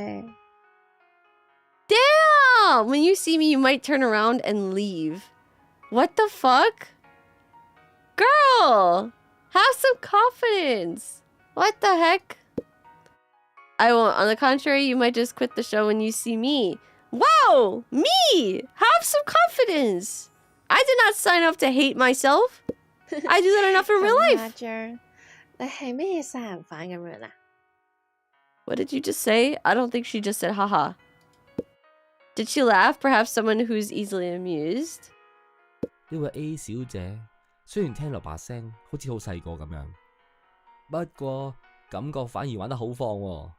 Speaker 2: Damn! When you see me, you might turn around and leave. What the fuck? Girl! Have some confidence. What the heck? I won't. On the contrary, you might just quit the show when you see me. Whoa! Me! Have some confidence! I did not sign up to hate myself. I do that enough in real life.
Speaker 5: 你係咩殺人犯咁樣啊？
Speaker 2: What did you just say? I don't think she just said haha. Did she laugh? Perhaps someone who's easily amused?
Speaker 4: 呢位 A 小姐雖然聽落把聲好似好細個咁樣，不過感覺反而玩得好放喎。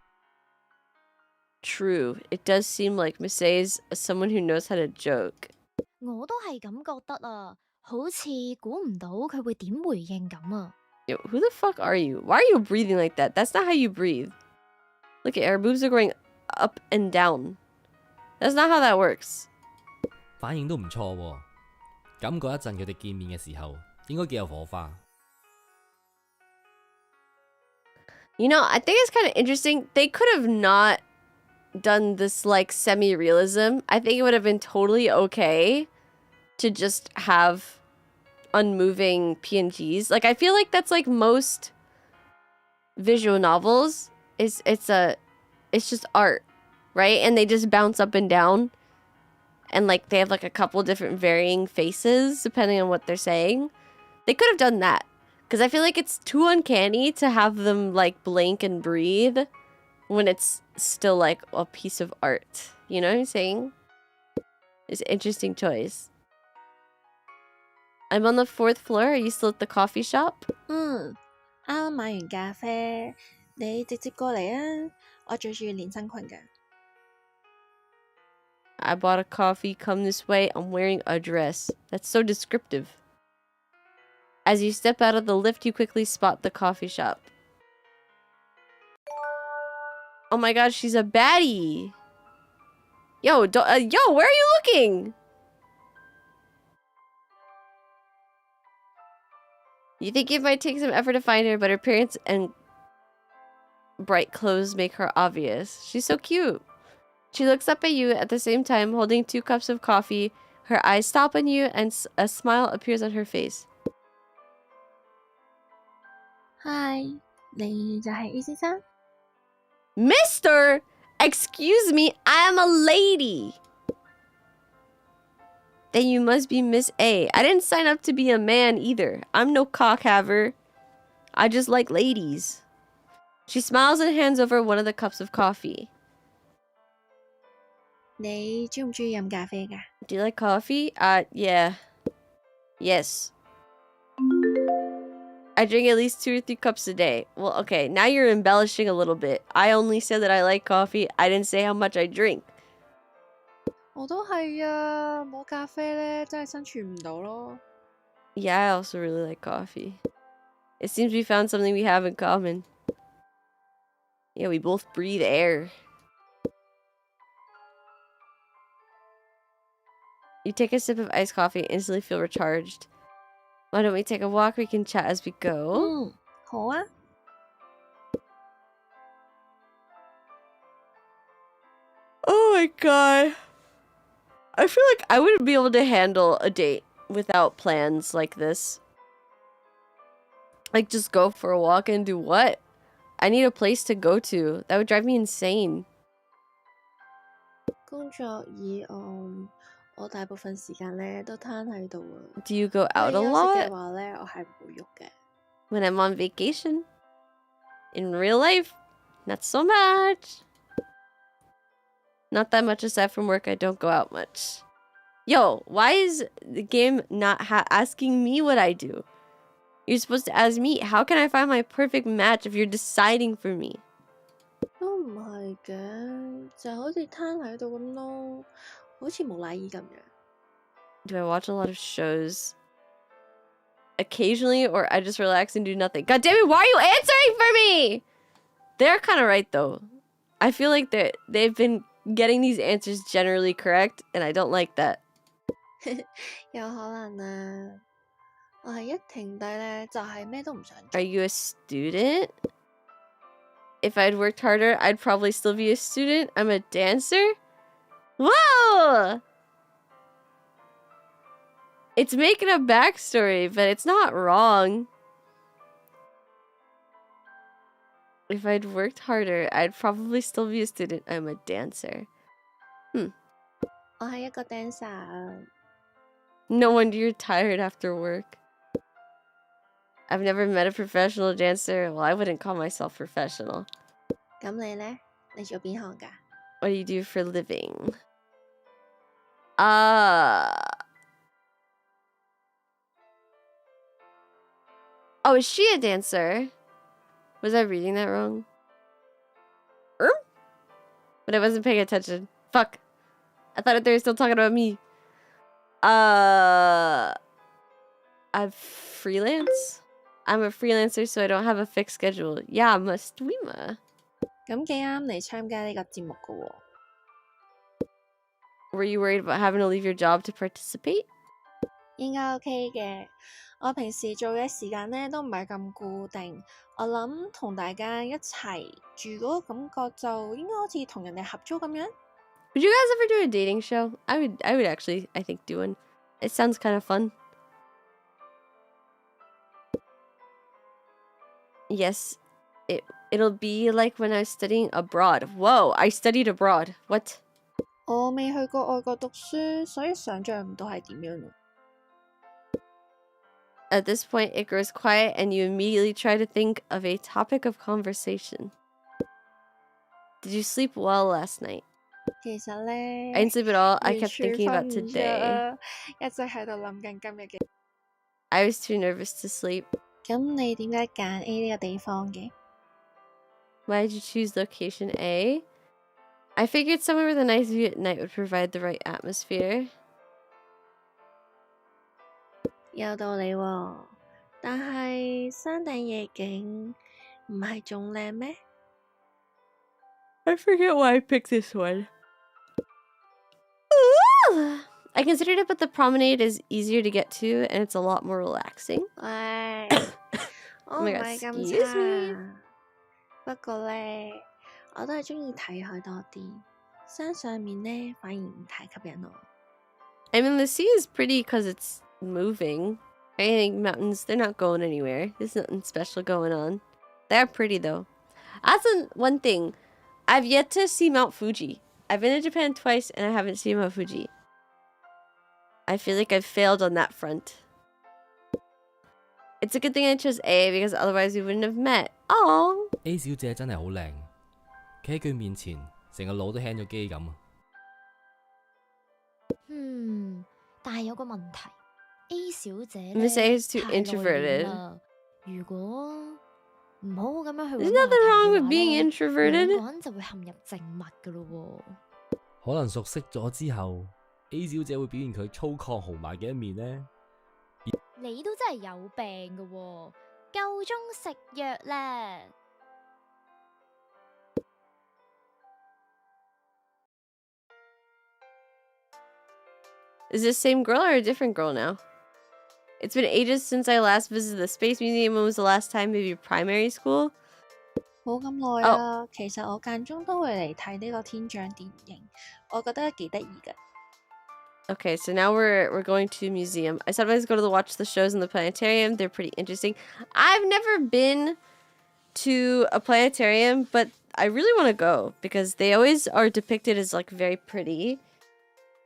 Speaker 2: True. It does seem like Miss A is someone who knows how to joke.
Speaker 3: 我都係咁覺得啊，好似估唔到佢會點回應咁啊。
Speaker 2: Yo, who the fuck are you? Why are you breathing like that? That's not how you breathe. Look at our boobs are going up and down. That's not how that works.
Speaker 4: 反應都唔錯喎，感覺一陣佢哋見面嘅時候應該幾有火花。
Speaker 2: You know, I think it's kind of interesting. They could have not done this like semi-realism. I think it would have been totally okay to just have unmoving PNGs. Like I feel like that's like most visual novels. It's just art, right? And they just bounce up and down. And like they have like a couple different varying faces depending on what they're saying. They could have done that. Because I feel like it's too uncanny to have them like blink and breathe when it's still like a piece of art. You know what I'm saying? It's an interesting choice. I'm on the 4th floor. Are you still at the coffee shop?
Speaker 5: 啱啱買完咖啡，你直接過嚟啊！我着住連身裙㗎。
Speaker 2: I bought a coffee. Come this way. I'm wearing a dress. That's so descriptive. As you step out of the lift, you quickly spot the coffee shop. Oh my god, she's a baddie. Yo, yo, where are you looking? You think it might take some effort to find her, but her appearance and bright clothes make her obvious. She's so cute. She looks up at you at the same time, holding 2 cups of coffee. Her eyes stop on you, and a smile appears on her face.
Speaker 5: Hi，你就係 A 先生。
Speaker 2: Mister! Excuse me, I am a lady! Then you must be Miss A. I didn't sign up to be a man either. I'm no cockhaver. I just like ladies. She smiles and hands over one of the cups of coffee.
Speaker 5: 你鍾唔鍾意飲咖啡㗎？
Speaker 2: Do you like coffee? Yeah. Yes. I drink at least 2 or 3 cups a day. Well, okay, now you're embellishing a little bit. I only said that I like coffee. I didn't say how much I drink.
Speaker 5: 我都係啊，冇咖啡咧，真係生存唔到咯。
Speaker 2: Yeah, I also really like coffee. It seems we found something we have in common. Yeah, we both breathe air. You take a sip of iced coffee and instantly feel recharged. Why don't we take a walk? We can chat as we go.
Speaker 5: 好啊。
Speaker 2: Oh my god. I feel like I wouldn't be able to handle a date without plans like this. Like, just go for a walk and do what? I need a place to go to. That would drive me insane.
Speaker 5: 工作以外，我大部分時間咧都攤喺度啊。
Speaker 2: Do you go
Speaker 5: 如
Speaker 2: out
Speaker 5: 果
Speaker 2: a
Speaker 5: 休息嘅
Speaker 2: lot?
Speaker 5: 話咧，我係唔會喐嘅。
Speaker 2: When I'm on vacation. In real life, not so much. Not that much aside from work. I don't go out much. Yo, why is the game not asking me what I do? You're supposed to ask me. How can I find my perfect match if you're deciding for me?
Speaker 5: 都唔係嘅，就好似攤喺度咁咯，好似無賴意咁樣。
Speaker 2: Do I watch a lot of shows? Occasionally, or I just relax and do nothing. God damn it, why are you answering for me? They're kind of right, though. I feel like they've been getting these answers generally correct, and I don't like that.
Speaker 5: 有可能啊，我係一停低咧就係咩都唔想做。
Speaker 2: Are you a student? If I'd worked harder, I'd probably still be a student. I'm a dancer? Whoa! It's making a backstory, but it's not wrong. If I'd worked harder, I'd probably still be a student. I'm a dancer.
Speaker 5: 我係一個 dancer 啊。
Speaker 2: No wonder you're tired after work. I've never met a professional dancer. Well, I wouldn't call myself professional.
Speaker 5: 咁你咧？你做邊行㗎？
Speaker 2: What do you do for a living? Oh, is she a dancer? Was I reading that wrong? But I wasn't paying attention. Fuck. I thought they were still talking about me. I'm freelance? I'm a freelancer, so I don't have a fixed schedule. Yeah, I'm a streamer.
Speaker 5: 咁幾啱嚟參加呢個節目㗎喎。
Speaker 2: Were you worried about having to leave your job to participate?
Speaker 5: 應該 OK 嘅。我平時做嘅時間咧都唔係咁固定，我諗同大家一齊住嗰個感覺就應該好似同人哋合租咁樣。
Speaker 2: Would you guys ever do a dating show? I would actually, I think, do one. It sounds kind of fun. Yes, it'll be like when I was studying abroad. Whoa, I studied abroad. What?
Speaker 5: 我未去過外國讀書，所以想像唔到係點樣咯。
Speaker 2: At this point, it grows quiet and you immediately try to think of a topic of conversation. Did you sleep well last night?
Speaker 5: 其實咧，
Speaker 2: I didn't sleep at all. I
Speaker 5: 完
Speaker 2: kept
Speaker 5: 全
Speaker 2: thinking
Speaker 5: 瞓
Speaker 2: about
Speaker 5: 唔着
Speaker 2: today.
Speaker 5: 啊，一直喺度諗緊今日嘅。
Speaker 2: I was too nervous to sleep.
Speaker 5: 咁你點解揀 A 呢個地方嘅？
Speaker 2: Why did you choose location A? I figured somewhere with a nice view at night would provide the right atmosphere.
Speaker 5: 有道理喎，但係山頂夜景唔係仲靚咩？
Speaker 2: I forget why I picked this one. I considered it, but the promenade is easier to get to, and it's a lot more relaxing.
Speaker 5: 喂，我
Speaker 2: Oh
Speaker 5: 唔
Speaker 2: my god,
Speaker 5: 係咁
Speaker 2: excuse me.
Speaker 5: 差，不過咧，我都係鍾意睇海多啲，山上面咧反而唔太吸引我。
Speaker 2: I mean, the sea is pretty because it's moving. I think mountains, they're not going anywhere. There's nothing special going on. They're pretty, though. That's one thing. I've yet to see Mount Fuji. I've been to Japan twice, and I haven't seen Mount Fuji. I feel like I've failed on that front. It's a good thing I chose A, because otherwise we wouldn't have met. Oh.
Speaker 4: A 小姐真係好靚，企喺佢面前，成個腦都輕咗機咁啊！
Speaker 3: 但係有個問題 ，A 小姐
Speaker 2: Miss A
Speaker 3: 咧
Speaker 2: is too
Speaker 3: 太內
Speaker 2: introverted.
Speaker 3: 斂啦。如果唔好好咁樣去
Speaker 2: There's
Speaker 3: 搵話
Speaker 2: nothing
Speaker 3: 題
Speaker 2: wrong
Speaker 3: 嘅
Speaker 2: with
Speaker 3: 話
Speaker 2: being
Speaker 3: 咧，兩
Speaker 2: introverted.
Speaker 3: 個人就會陷入靜默噶咯喎。
Speaker 4: 可能熟悉咗之後，A 小姐會表現佢粗犷豪邁嘅一面呢。
Speaker 3: 你都真係有病噶喎，夠鐘食藥咧。
Speaker 2: Is this same girl or a different girl now? It's been ages since I last visited the Space Museum. When was the last time? Maybe primary school?
Speaker 5: 冇咁耐啊，其實我間中都會嚟睇呢個天象電影，我覺得幾得意㗎。
Speaker 2: Okay, so now we're going to a museum. I sometimes go to watch the shows in the planetarium. They're pretty interesting. I've never been to a planetarium, but I really want to go because they always are depicted as like very pretty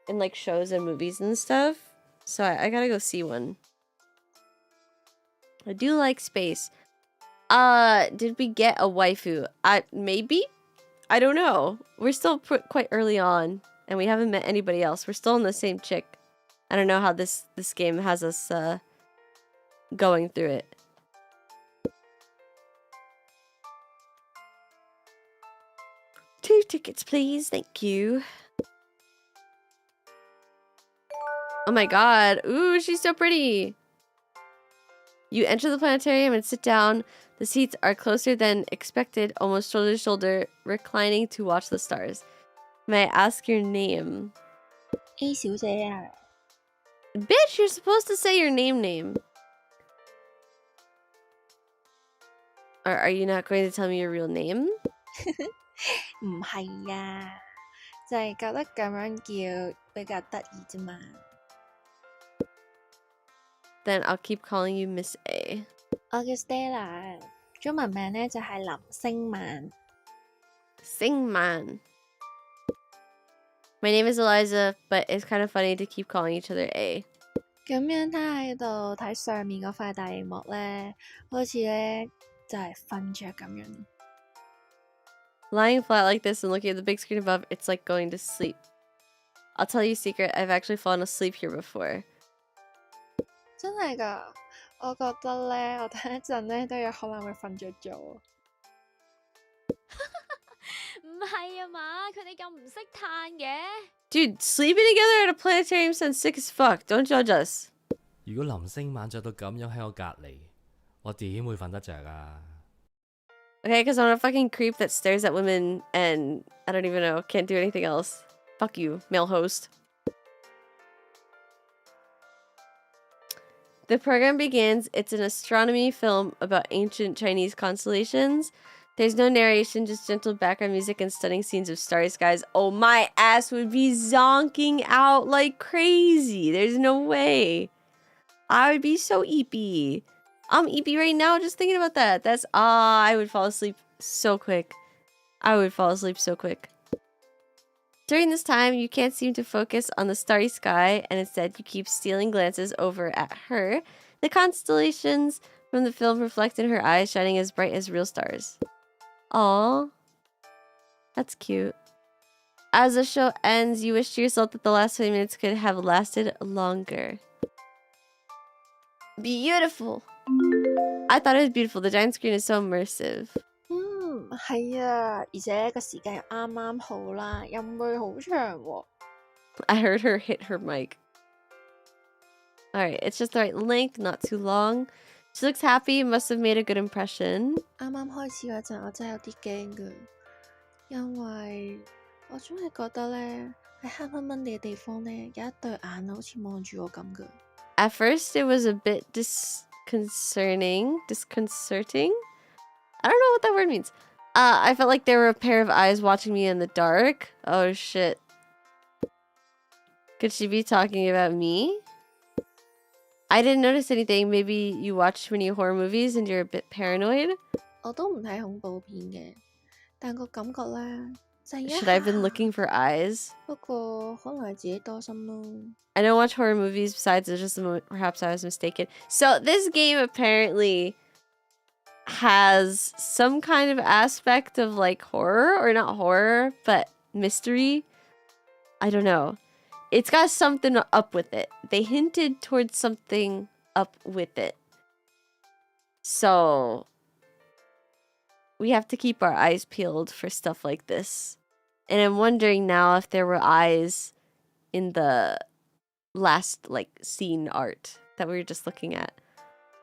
Speaker 2: in like shows and movies and stuff. So I gotta go see one. I do like space. Did we get a waifu? Maybe? I don't know. We're still quite early on and we haven't met anybody else. We're still on the same chick. I don't know how this game has us going through it. Two tickets, please. Thank you. Oh my god. Ooh, she's so pretty. You enter the planetarium and sit down. The seats are closer than expected, almost shoulder to shoulder, reclining to watch the stars. May I ask your name?
Speaker 5: A 小姐啊，
Speaker 2: Bitch, you're supposed to say your name. Or are you not going to tell me your real name?
Speaker 5: 唔係啊，就係覺得咁樣叫比較得意啫嘛。
Speaker 2: Then I'll keep calling you Miss A.
Speaker 5: 我叫 Stella， 中文名呢就係林星曼。
Speaker 2: Singman. My name is Elyza, but it's kind of funny to keep calling each other A.
Speaker 5: 咁樣睇喺度睇上面嗰塊大螢幕呢，好似呢就係瞓着咁樣。
Speaker 2: Lying flat like this and looking at the big screen above, it's like going to sleep. I'll tell you a secret, I've actually fallen asleep here before.
Speaker 5: 真係㗎，我覺得呢，我等一陣呢都有可能會瞓着咗。
Speaker 3: 唔係啊嘛，佢哋咁唔識嘆嘅。
Speaker 2: Dude, sleeping together at a planetarium sounds sick as fuck. Don't judge us.
Speaker 4: 如果林星晚着到咁樣喺我隔離，我點會瞓得着啊？
Speaker 2: Okay, because I'm a fucking creep that stares at women and I don't even know, can't do anything else. Fuck you, male host. The program begins. It's an astronomy film about ancient Chinese constellations. There's no narration, just gentle background music and stunning scenes of starry skies. Oh, my ass would be zonking out like crazy. There's no way. I would be so eepy. I'm eepy right now just thinking about that. I would fall asleep so quick. I would fall asleep so quick. During this time, you can't seem to focus on the starry sky, and instead you keep stealing glances over at her. The constellations from the film reflect in her eyes, shining as bright as real stars. Aww. That's cute. As the show ends, you wish to yourself that the last 20 minutes could have lasted longer. Beautiful. I thought it was beautiful. The giant screen is so immersive.
Speaker 5: 係啊，而且個時間又啱啱好啦，又唔會好長喎。
Speaker 2: I heard her hit her mic. Alright, it's just the right length, not too long. She looks happy, must have made a good impression.
Speaker 5: 啱啱開始嗰陣，我真係有啲驚㗎，因為我總係覺得呢，喺黑蚊蚊嘅地方呢，有一對眼好似望住我咁㗎。
Speaker 2: At first, it was a bit disconcerting. I don't know what that word means. I felt like there were a pair of eyes watching me in the dark. Oh, shit. Could she be talking about me? I didn't notice anything. Maybe you watch too many horror movies and you're a bit paranoid?
Speaker 5: 我都唔睇恐怖片嘅，但個感覺呢，就係一
Speaker 2: Should I have been
Speaker 5: 下
Speaker 2: looking for eyes?
Speaker 5: 不過可能係自己多心咯。
Speaker 2: I don't watch horror movies. Besides, it's just a moment. Perhaps I was mistaken. So this game apparently has some kind of aspect of like horror, or not horror, but mystery. I don't know. It's got something up with it. They hinted towards something up with it. So we have to keep our eyes peeled for stuff like this. And I'm wondering now if there were eyes in the last like scene art that we were just looking at.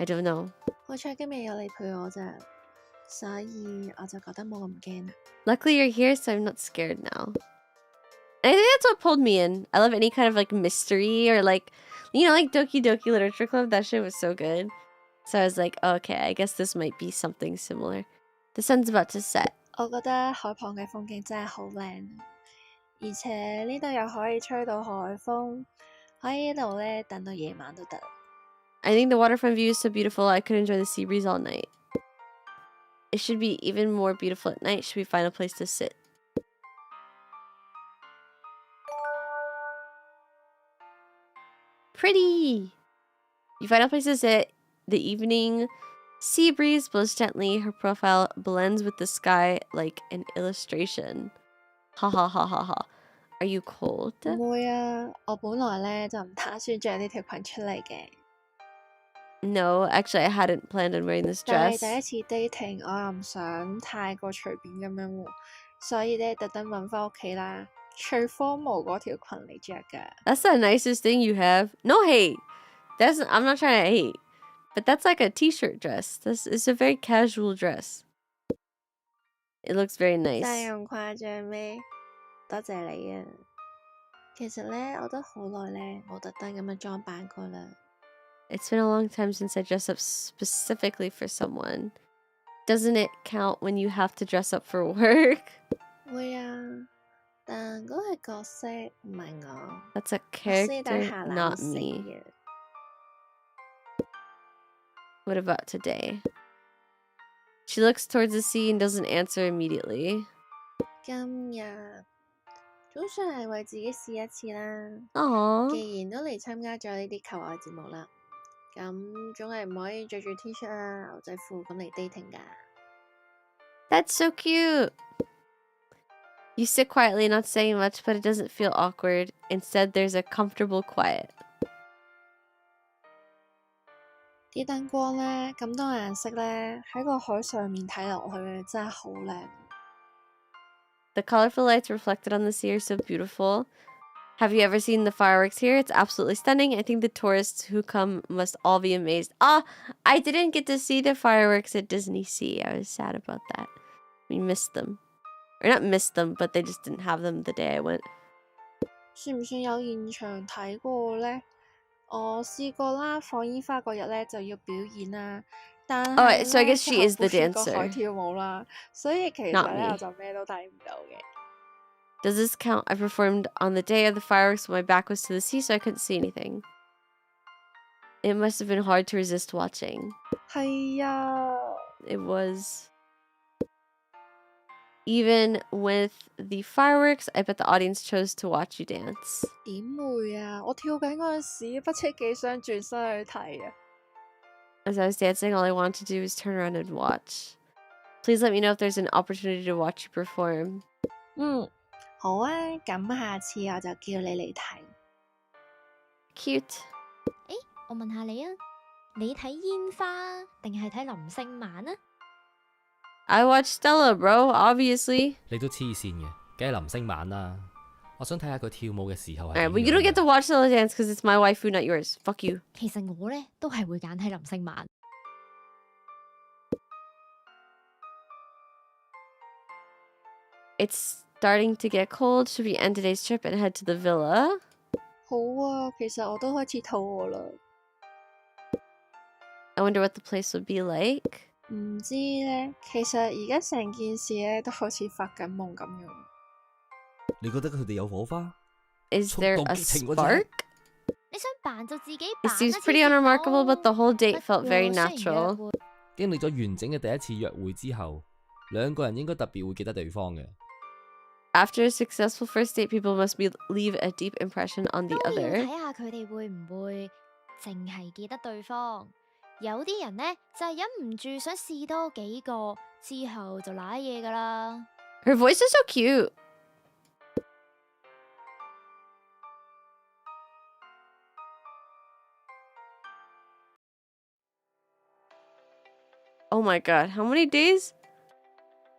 Speaker 2: I don't know.
Speaker 5: 好彩今日有你陪我咋，所以我就覺得冇咁驚啦。
Speaker 2: Luckily you're here, so I'm not scared now. And I think that's what pulled me in. I love any kind of like mystery or like, you know, like Doki Doki Literature Club. That shit was so good. So I was like, oh, okay, I guess this might be something similar. The sun's about to set.
Speaker 5: 我覺得海旁嘅風景真係好靚，而且呢度又可以吹到海風，可以喺度呢等到夜晚都得。
Speaker 2: I think the waterfront view is so beautiful I could enjoy the sea breeze all night. It should be even more beautiful at night. Should we find a place to sit? Pretty! You find a place to sit. The evening sea breeze blows gently. Her profile blends with the sky like an illustration. Ha ha ha ha ha. Are you cold?
Speaker 5: 唔會啊，我本來咧就唔打算着呢條裙出嚟嘅，
Speaker 2: No, actually, I hadn't planned on wearing this
Speaker 5: 但
Speaker 2: dress.
Speaker 5: 係第一次 dating 我又唔想太過隨便咁樣喎，所以咧特登揾翻屋企啦，最荒謬嗰條裙嚟着㗎。
Speaker 2: That's the nicest thing you have. No hate. I'm not trying to hate. But that's like a t-shirt dress. It's a very casual dress. It looks very
Speaker 5: 但係
Speaker 2: nice.
Speaker 5: 咁誇張咩？多謝你啊！其實咧，我都好耐咧冇特登咁樣裝扮過啦。
Speaker 2: It's been a long time since I dressed up specifically for someone. Doesn't it count when you have to dress up for work?
Speaker 5: 會啊，但嗰個角色唔係我，
Speaker 2: That's a
Speaker 5: 我私底
Speaker 2: character,
Speaker 5: 下懶
Speaker 2: not
Speaker 5: 死
Speaker 2: me.
Speaker 5: 嘅。
Speaker 2: What about today? She looks towards the sea and doesn't answer immediately.
Speaker 5: 今日總算係為自己試一次啦。
Speaker 2: Aww.
Speaker 5: 既然都嚟參加咗呢啲求愛節目啦，咁總係唔可以着住 T 恤啊、牛仔褲咁嚟 dating 㗎。
Speaker 2: That's so cute. You sit quietly, not saying much, but it doesn't feel awkward. Instead, there's a comfortable quiet.
Speaker 5: 啲燈光咧咁多顏色咧，喺個海上面睇落去真係好靚。
Speaker 2: The colorful lights reflected on the sea are so beautiful. Have you ever seen the fireworks here? It's absolutely stunning. I think the tourists who come must all be amazed. I didn't get to see the fireworks at Disney Sea. I was sad about that. We missed them. Or not missed them, but they just didn't have them the day I went.
Speaker 5: 算唔算有現場睇過咧？我試過啦，放煙花嗰日咧就要表演啦，但係
Speaker 2: Oh, so I
Speaker 5: 咧
Speaker 2: guess she is the
Speaker 5: 就冇個海
Speaker 2: dancer.
Speaker 5: 跳舞啦，所以其
Speaker 2: Not
Speaker 5: 實咧
Speaker 2: me.
Speaker 5: 我就咩都睇唔到嘅。
Speaker 2: Does this count? I performed on the day of the fireworks when my back was to the sea, so I couldn't see anything. It must have been hard to resist watching.
Speaker 5: 係啊，
Speaker 2: It was. Even with the fireworks, I bet the audience chose to watch you dance.
Speaker 5: 點會啊？我跳緊嗰陣時，不知幾想轉身去睇啊！
Speaker 2: As I was dancing, all I wanted to do was turn around and watch. Please let me know if there's an opportunity to watch you perform.
Speaker 5: 好啊，咁下次我就叫你嚟睇。
Speaker 2: Cute.
Speaker 3: 我問下你啊，你睇煙花定係睇林星晚啊？
Speaker 2: I watched Stella, bro, obviously.
Speaker 4: 你都黐線嘅，梗係林星晚啦。我想睇下佢跳舞嘅時候係
Speaker 2: Alright,
Speaker 4: 點
Speaker 2: but you don't
Speaker 4: 樣
Speaker 2: get to watch Stella dance because it's my waifu, not yours. Fuck you.
Speaker 3: 其實我咧都係會揀睇林星晚。
Speaker 2: It's starting to get cold. Should we end today's trip and head to the villa?
Speaker 5: 好啊，其實我都開始肚餓啦。
Speaker 2: I wonder what the place would be like.
Speaker 5: 唔知咧，其實而家成件事咧都好似發緊夢咁樣。
Speaker 4: 你覺得佢哋有火花？
Speaker 2: Is
Speaker 4: 速
Speaker 2: there
Speaker 4: 度
Speaker 2: a
Speaker 4: 激情嗰隻
Speaker 2: spark?
Speaker 3: 你想扮就自己
Speaker 2: It
Speaker 3: 扮
Speaker 2: seems
Speaker 3: 一次
Speaker 2: pretty
Speaker 3: 先
Speaker 2: unremarkable,
Speaker 3: 好
Speaker 2: but the whole date
Speaker 3: 不
Speaker 2: felt very
Speaker 3: 過雖然約
Speaker 2: natural.
Speaker 3: 會
Speaker 4: 經歷咗完整嘅第一次約會之後，兩個人應該特別會記得對方嘅。
Speaker 2: After a successful first date, people must leave a deep impression on the
Speaker 3: 都要
Speaker 2: other.
Speaker 3: 睇下佢哋會唔會淨係記得對方。有啲人呢，就係忍唔住想試多幾個，之後就賴嘢噶啦。
Speaker 2: Her voice is so cute. Oh my god, how many days?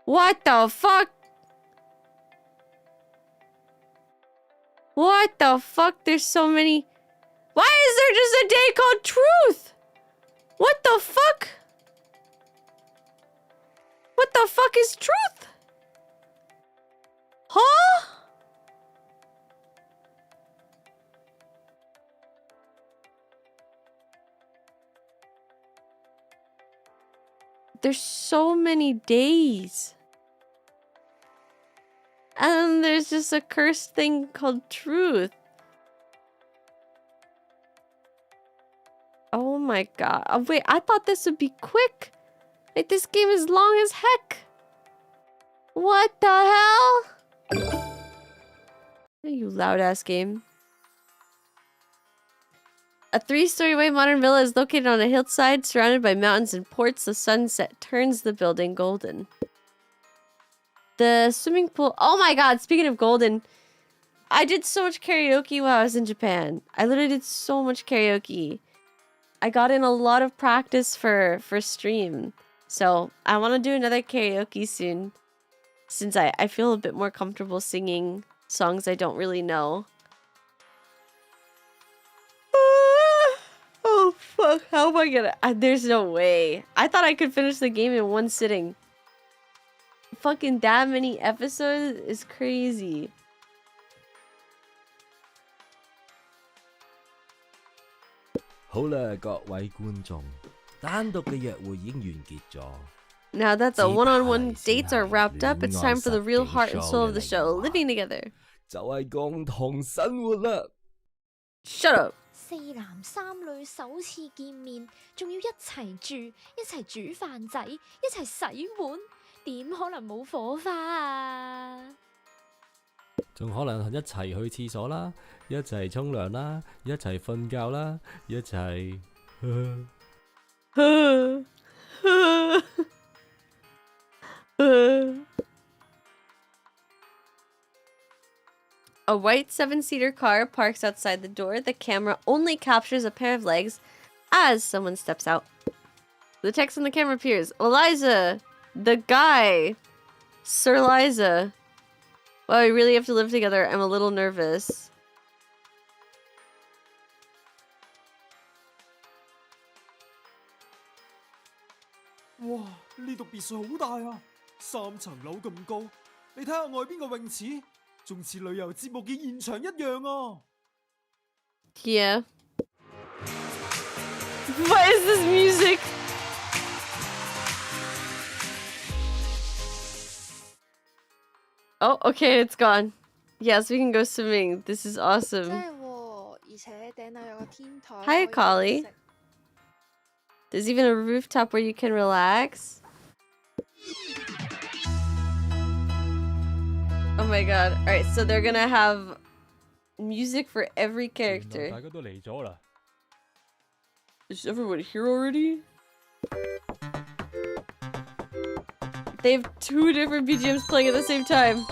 Speaker 2: What the fuck? What the fuck? There's so many. Why is there just a day called Truth? What the fuck? What the fuck is Truth? Huh? There's so many days. And there's just a cursed thing called Truth. Oh my god. Oh, wait, I thought this would be quick. Like, this game is long as heck. What the hell? You loud-ass game. A 3-story white modern villa is located on a hillside surrounded by mountains and ports. The sunset turns the building golden. The swimming pool... Oh my god, speaking of golden... I did so much karaoke while I was in Japan. I literally did so much karaoke. I got in a lot of practice for stream. So, I want to do another karaoke soon. Since I feel a bit more comfortable singing songs I don't really know. Oh, fuck. How am I gonna... there's no way. I thought I could finish the game in one sitting. Fucking that many episodes is crazy.
Speaker 4: 好啦，各位觀眾，單獨嘅約會已經完結咗。
Speaker 2: Now that the one-on-one dates are wrapped up, it's time for the real heart and soul of the show, living together.
Speaker 4: 就係共同生活啦。
Speaker 2: Shut up.
Speaker 3: 4男3女首次見面，仲要一齊住，一齊煮飯仔，一齊洗碗，點可能冇火花啊？
Speaker 4: 仲可能一齊去廁所啦，一齊沖涼啦，一齊瞓覺啦，一齊。
Speaker 2: A white 7-seater car parks outside the door. The camera only captures a pair of legs as someone steps out. The text on the camera appears. Elyza! The guy! Sir Elyza. Wow, we really have to live together. I'm a little nervous.
Speaker 6: Wow, 呢度別墅好大啊，3層樓咁高，你睇下外邊個泳池，仲似旅遊節目嘅現場一樣啊！
Speaker 2: Yeah. What is this music? Oh, okay, it's gone. Yes, we can go swimming. This is awesome.
Speaker 5: 真係喎，而且頂樓有個天台。
Speaker 2: Hi, Collie. There's even a rooftop where you can relax. Oh my god. Alright, so they're gonna have music for every character. Is everyone here already? They have 2 different BGMs playing at the same time.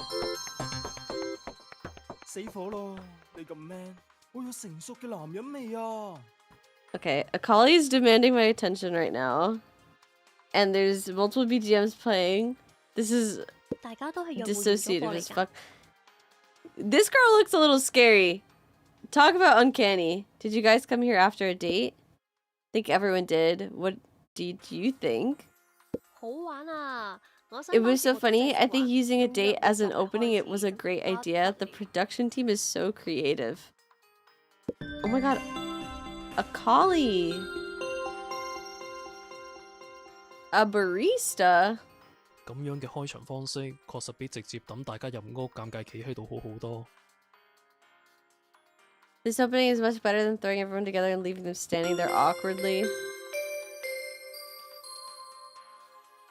Speaker 6: 死火咯！你咁 man， 我有成熟嘅男人味啊！
Speaker 2: Okay, a collie is demanding my attention right now. And there's multiple BGMs playing. This is dissociative as fuck. This girl looks a little scary. Talk about uncanny. Did you guys come here after a date? I think everyone did. What did you think? It was so funny. I think using a date as an opening, it was a great idea. The production team is so creative. Oh my god. A collie. A barista.
Speaker 7: 咁樣嘅開場方式，確實比直接抌大家入屋尷尬企喺度好好多。
Speaker 2: This opening is much better than throwing everyone together and leaving them standing there awkwardly.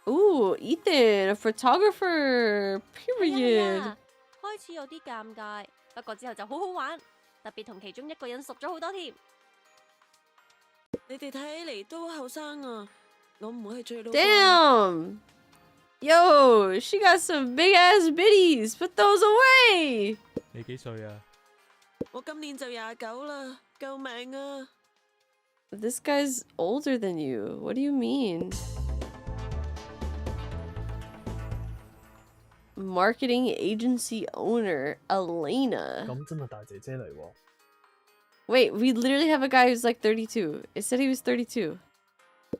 Speaker 2: Ooh, Ethan, a photographer. Period.
Speaker 8: 開始有啲尷尬，不過之後就好好玩，特別同其中一個人熟咗好多添。你哋睇起嚟都後生啊，我唔會係最老。
Speaker 2: Damn! Yo, she got some big ass bitties. Put those away.
Speaker 9: 你幾歲啊？
Speaker 8: 我今年就29啦，救命啊
Speaker 2: This guy's older than you. What do you mean? Marketing agency owner, Elena.
Speaker 7: 咁真係大姐姐嚟喎。
Speaker 2: Wait, we literally have a guy who's like 32. It said he was 32.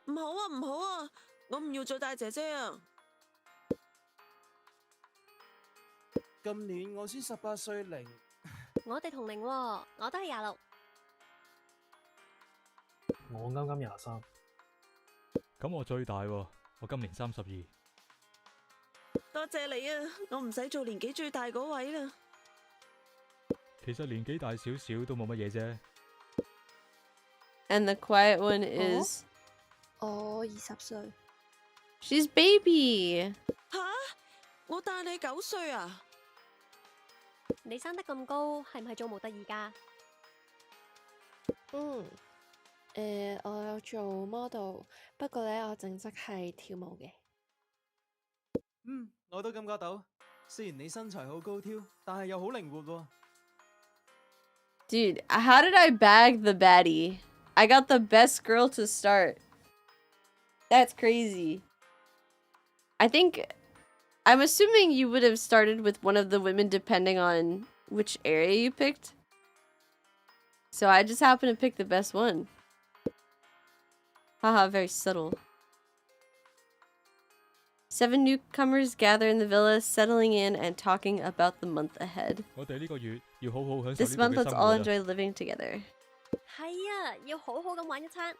Speaker 8: 唔好啊，唔好啊，我唔要做大姐姐啊！
Speaker 6: 今年我先18歲零。
Speaker 8: 我哋同齡喎，我都係26。
Speaker 7: 我啱啱23。
Speaker 9: 咁我最大喎，我今年32。
Speaker 8: 多謝你啊，我唔使做年紀最大嗰位啦。
Speaker 9: 其實年紀大少少都冇乜嘢啫。
Speaker 2: And the quiet one is...
Speaker 5: 我20歲。
Speaker 2: She's baby.
Speaker 8: 吓？我大你9歲啊！
Speaker 10: 你生得咁高，係唔係做模特兒㗎？
Speaker 5: 我有做 model，不過呢，我正職係跳舞嘅。
Speaker 6: 我都感覺到，雖然你身材好高挑，但係又好靈活喎。
Speaker 2: Dude, how did I bag the baddie? I got the best girl to start. That's crazy. I'm assuming you would have started with one of the women depending on which area you picked. So I just happened to pick the best one. Haha, very subtle. 7 newcomers gather in the villa, settling in and talking about the month ahead.
Speaker 9: 我哋呢個月要好好享受
Speaker 2: This
Speaker 9: 呢
Speaker 2: month,
Speaker 9: 度嘅
Speaker 2: let's
Speaker 9: 生
Speaker 2: all
Speaker 9: 活啊！
Speaker 2: enjoy living together.
Speaker 10: 係啊，要好好咁玩一餐。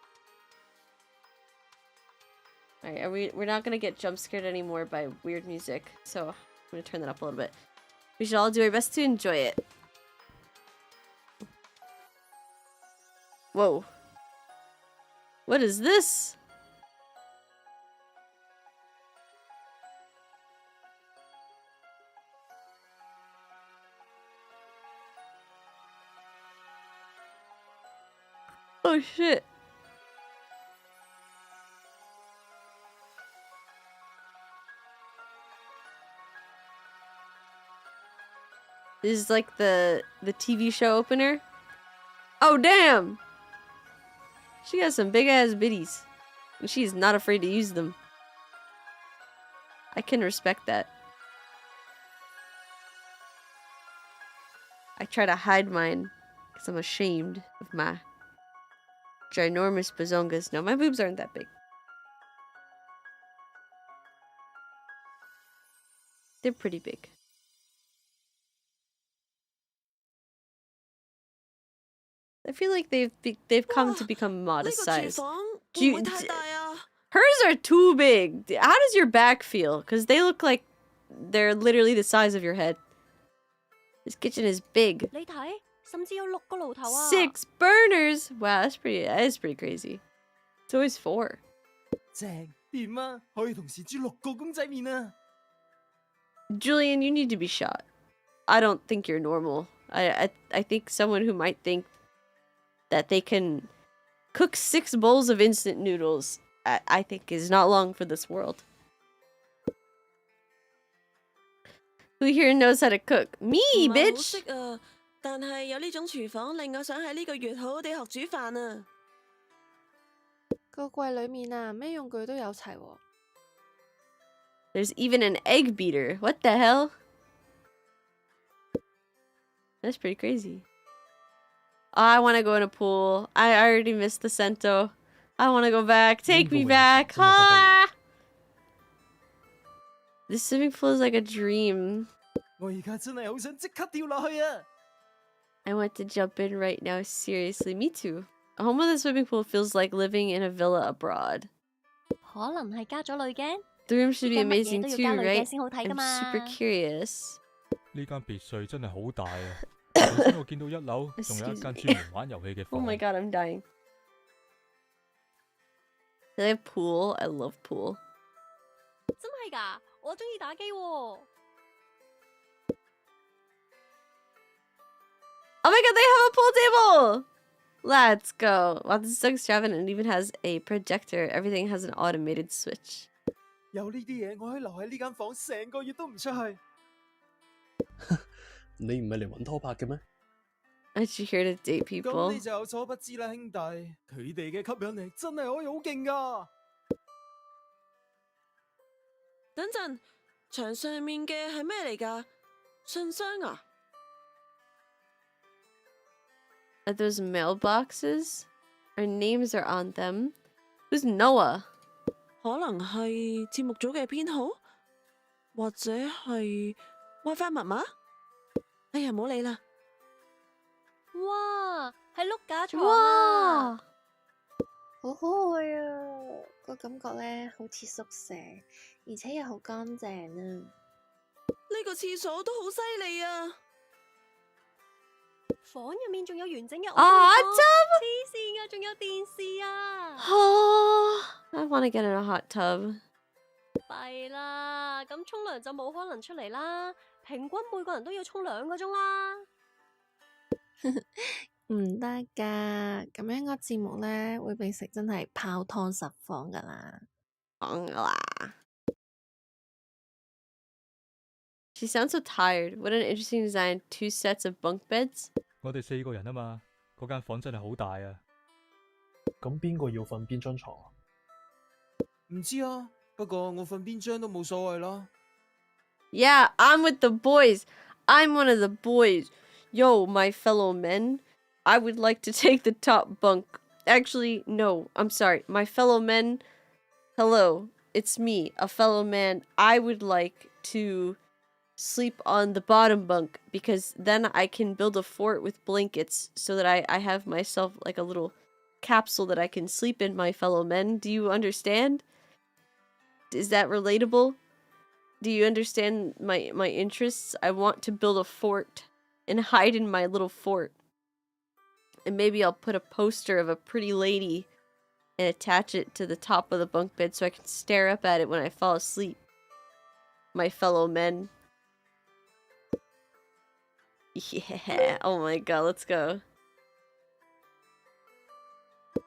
Speaker 2: Alright, we're not gonna get jump scared anymore by weird music, so I'm gonna turn that up a little bit. We should all do our best to enjoy it. Whoa. What is this? Oh shit. This is like the TV show opener. Oh damn! She has some big ass bitties. And she's not afraid to use them. I can respect that. I try to hide mine because I'm ashamed of my ginormous bazongas. No, my boobs aren't that big. They're pretty big. I feel like they've come to become modest size. Hers are too big. How does your back feel? Because they look like they're literally the size of your head. This kitchen is big.
Speaker 10: 你睇，甚至有6個爐頭啊！
Speaker 2: 6 burners. Wow, that is pretty crazy. It's always 4.
Speaker 6: 正掂啊！可以同時煮6個公仔麵啊！
Speaker 2: Julian, you need to be shot. I don't think you're normal. I think someone who might think that they can cook 6 bowls of instant noodles, I think is not long for this world. Who here knows how to cook? Me,
Speaker 8: 唔係好
Speaker 2: bitch!
Speaker 8: 識啊，但係有呢種廚房令我想喺呢個月好好地學煮飯啊！
Speaker 5: 個櫃裡面啊，咩用具都有齊喎。
Speaker 2: There's even an egg beater. What the hell? That's pretty crazy. Oh, I want to go in a pool. I already missed the Sento. I want to go back. Take me back. Ah! This swimming pool is like a dream.
Speaker 6: 我而家真係好想即刻跳落去啊！
Speaker 2: I want to jump in right now. Seriously, me too. A home with a swimming pool feels like living in a villa abroad.
Speaker 10: 可能係加咗濾鏡。
Speaker 2: The room should be
Speaker 10: 依家乜嘢
Speaker 2: amazing
Speaker 10: 都要
Speaker 2: too,
Speaker 10: 加濾鏡
Speaker 2: right?
Speaker 10: 先好睇㗎
Speaker 2: I'm
Speaker 10: 嘛。
Speaker 2: super curious.
Speaker 9: 呢間別墅真係好大啊！頭先我見到1樓仲有一間
Speaker 2: Excuse
Speaker 9: 專門玩遊戲嘅
Speaker 2: Oh
Speaker 9: 房。
Speaker 2: my god, I'm dying. Do they have pool? I love pool.
Speaker 10: 真係㗎，我中意打機喎。
Speaker 2: Oh my god, they have a pool table! Let's go. Wow, this is so extravagant. It even has a projector. Everything has an automated switch.
Speaker 6: 有呢啲嘢，我可以留喺呢間房成個月都唔出去。
Speaker 7: 你唔係嚟揾拖拍嘅咩？
Speaker 2: Aren't you here to date
Speaker 6: 咁
Speaker 2: people?
Speaker 6: 你就有所不知啦，兄弟，佢哋嘅吸引力真係可以好勁噶。
Speaker 8: 等陣，牆上面嘅係咩嚟㗎？信箱啊？
Speaker 2: Are those mailboxes? Our names are on them. Who's Noah?
Speaker 8: 可能係節目組嘅編號，或者係 WiFi 密碼？哎呀，唔好理啦。
Speaker 10: 哇，係碌架床
Speaker 2: Wow!
Speaker 10: 啊！
Speaker 5: 好可愛啊！個感覺呢，好似宿舍，而且又好乾淨啊！
Speaker 8: 呢個廁所都好犀利啊！
Speaker 10: 房入面仲有完整嘅
Speaker 2: 啊
Speaker 10: 黐線啊，仲有電視啊！
Speaker 2: Oh, I want to get in a hot tub.
Speaker 10: 弊啦，咁沖涼就冇可能出嚟啦。平均每個人都要沖2個鐘啦。
Speaker 5: 唔得㗎，咁樣個節目呢會變成真係泡湯實況㗎啦。
Speaker 2: 講㗎啦。She sounds so tired. What an interesting design. 2 sets of bunk beds.
Speaker 9: 我哋4個人啊嘛，嗰間房真係好大啊。
Speaker 7: 咁邊個要瞓邊張床啊？
Speaker 6: 唔知啊，不過我瞓邊張都冇所謂啦。
Speaker 2: Yeah, I'm with the boys. I'm one of the boys. Yo, my fellow men. I would like to take the top bunk. Actually, no, I'm sorry. My fellow men. Hello, it's me, a fellow man. I would like to sleep on the bottom bunk because then I can build a fort with blankets so that I have myself like a little capsule that I can sleep in, my fellow men. Do you understand? Is that relatable? Do you understand my interests? I want to build a fort and hide in my little fort. And maybe I'll put a poster of a pretty lady and attach it to the top of the bunk bed so I can stare up at it when I fall asleep. My fellow men. Yeah. Oh my god, let's go.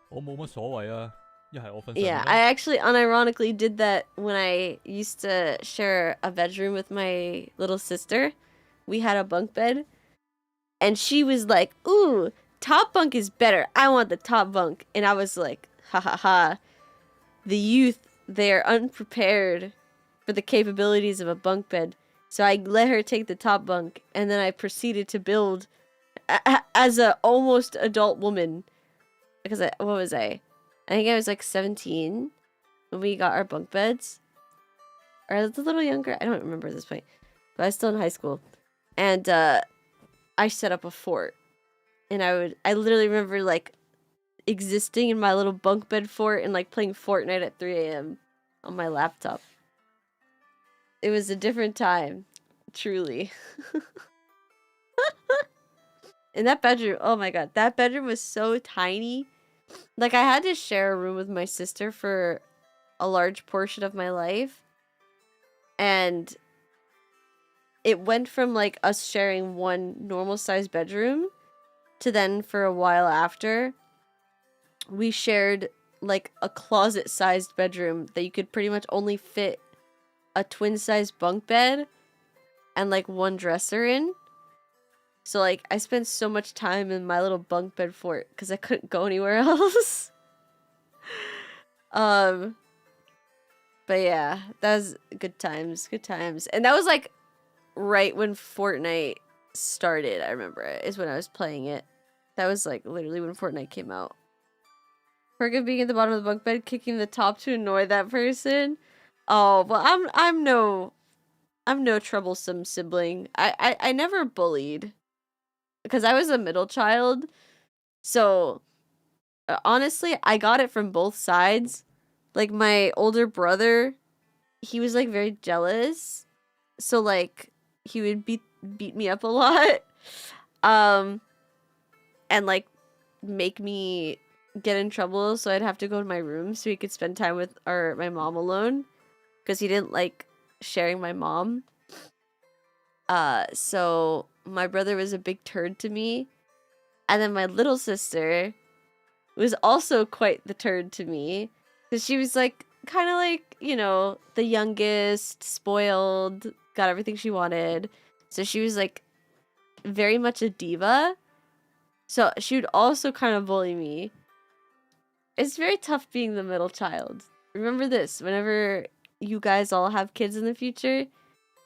Speaker 9: 我冇乜所謂啊，一係我瞓上
Speaker 2: Yeah,
Speaker 9: 面
Speaker 2: I
Speaker 9: 啦。
Speaker 2: actually unironically did that when I used to share a bedroom with my little sister. We had a bunk bed. And she was like, ooh, top bunk is better. I want the top bunk. And I was like, ha ha ha. The youth, they're unprepared for the capabilities of a bunk bed. So I let her take the top bunk. And then I proceeded to build as a almost adult woman. Because what was I? I think I was like 17 when we got our bunk beds. Or I was a little younger. I don't remember at this point. But I was still in high school. And I set up a fort. And I literally remember like existing in my little bunk bed fort and like playing Fortnite at 3 a.m. on my laptop. It was a different time. Truly. And that bedroom, oh my god, that bedroom was so tiny. Like, I had to share a room with my sister for a large portion of my life. And it went from, like, us sharing one normal-sized bedroom to then, for a while after, we shared, like, a closet-sized bedroom that you could pretty much only fit a twin-sized bunk bed and, like, one dresser in. So, like, I spent so much time in my little bunk bed fort because I couldn't go anywhere else. But yeah, that was good times, good times. And that was, like, right when Fortnite started, I remember it, is when I was playing it. That was, like, literally when Fortnite came out. Perk of being at the bottom of the bunk bed, kicking the top to annoy that person. Oh, well, I'm no troublesome sibling. I never bullied. Because I was a middle child, so honestly, I got it from both sides. Like, my older brother, he was, like, very jealous, so, like, he would beat me up a lot, and, like, make me get in trouble, so I'd have to go to my room so he could spend time with my mom alone, because he didn't like sharing my mom. So my brother was a big turd to me. And then my little sister was also quite the turd to me. Because she was like, kind of like, you know, the youngest, spoiled, got everything she wanted. So she was like very much a diva. So she would also kind of bully me. It's very tough being the middle child. Remember this, whenever you guys all have kids in the future,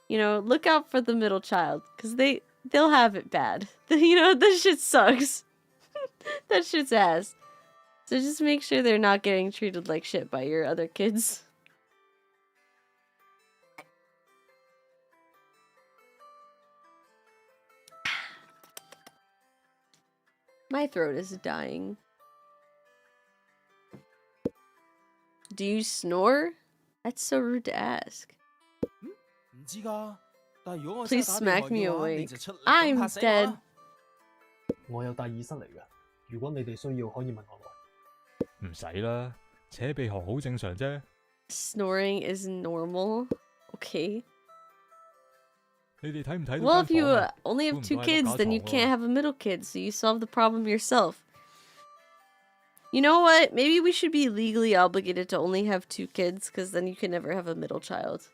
Speaker 2: you know, look out for the middle child, because they'll have it bad. You know, that shit sucks. That shit's ass. So just make sure they're not getting treated like shit by your other kids. My throat is dying. Do you snore? That's so rude to ask.
Speaker 6: 唔知㗎，但係如果我
Speaker 2: Please
Speaker 6: 真係打電
Speaker 2: smack
Speaker 6: 話
Speaker 2: me
Speaker 6: 嘅話，你
Speaker 2: awake.
Speaker 6: 就出嚟咁
Speaker 2: I'm
Speaker 6: 拍死我
Speaker 2: dead.
Speaker 6: 啦。
Speaker 7: 我有帶耳塞嚟㗎，如果你哋需要，可以問我攞。
Speaker 9: 唔使啦，扯鼻鼾好正常啫。
Speaker 2: Snoring is normal. Okay.
Speaker 9: 你哋睇唔睇到
Speaker 2: Well,
Speaker 9: 間
Speaker 2: if you
Speaker 9: 房啊？
Speaker 2: only
Speaker 9: 估
Speaker 2: have
Speaker 9: 唔
Speaker 2: two
Speaker 9: 到係碌
Speaker 2: kids,
Speaker 9: 架
Speaker 2: then you
Speaker 9: 床
Speaker 2: can't
Speaker 9: 喎。
Speaker 2: have a middle kid, so you solve the problem yourself. You know what? Maybe we should be legally obligated to only have two kids, because then you can never have a middle child.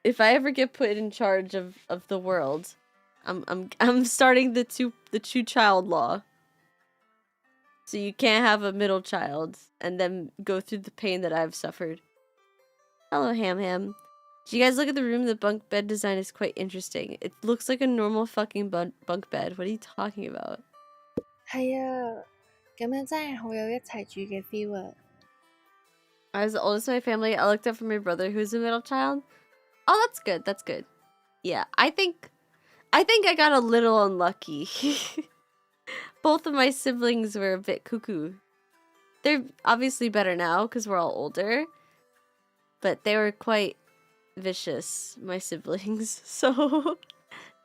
Speaker 2: If I ever get put in charge of the world, I'm starting the two child law. So you can't have a middle child and then go through the pain that I've suffered. Hello, Ham Ham. Did you guys look at the room? The bunk bed design is quite interesting. It looks like a normal fucking bunk bed. What are you talking about?
Speaker 5: 係啊，咁樣真係好有一齊住嘅 feel 啊！
Speaker 2: I was the oldest in my family. I looked up for my brother, who's a middle child. Oh, that's good. That's good. Yeah, I think I got a little unlucky. Both of my siblings were a bit cuckoo. They're obviously better now because we're all older. But they were quite vicious, my siblings. So,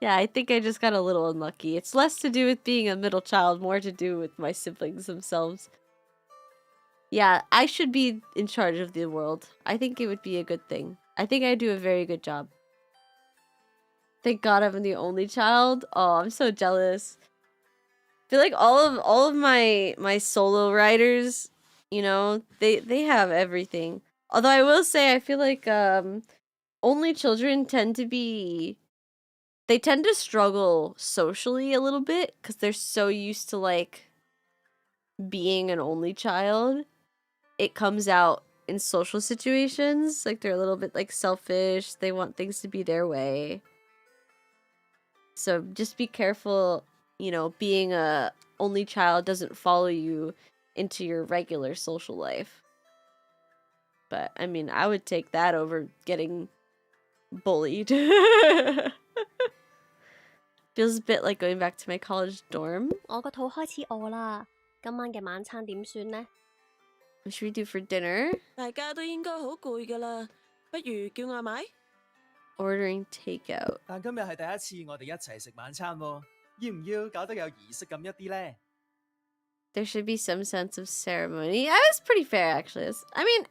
Speaker 2: yeah, I think I just got a little unlucky. It's less to do with being a middle child, more to do with my siblings themselves. Yeah, I should be in charge of the world. I think it would be a good thing. I think I do a very good job. Thank God I'm the only child. Oh, I'm so jealous. I feel like all of my solo riders, you know, they have everything. Although I will say I feel like only children tend to struggle socially a little bit because they're so used to like being an only child. It comes out in social situations, like they're a little bit like selfish, they want things to be their way. So just be careful, you know, being a only child doesn't follow you into your regular social life. But I mean, I would take that over getting bullied. Feels a bit like going back to my college dorm.
Speaker 10: 我個肚開始餓啦，今晚嘅晚餐點算呢？
Speaker 2: What should we do for dinner?
Speaker 8: 大家都應該好攰㗎啦，不如叫外賣？
Speaker 2: Ordering takeout.
Speaker 6: 但今日係第一次我哋一齊食晚餐喎，要唔要搞得有儀式感一啲呢？
Speaker 2: There should be some sense of ceremony. That was pretty fair, actually. I mean,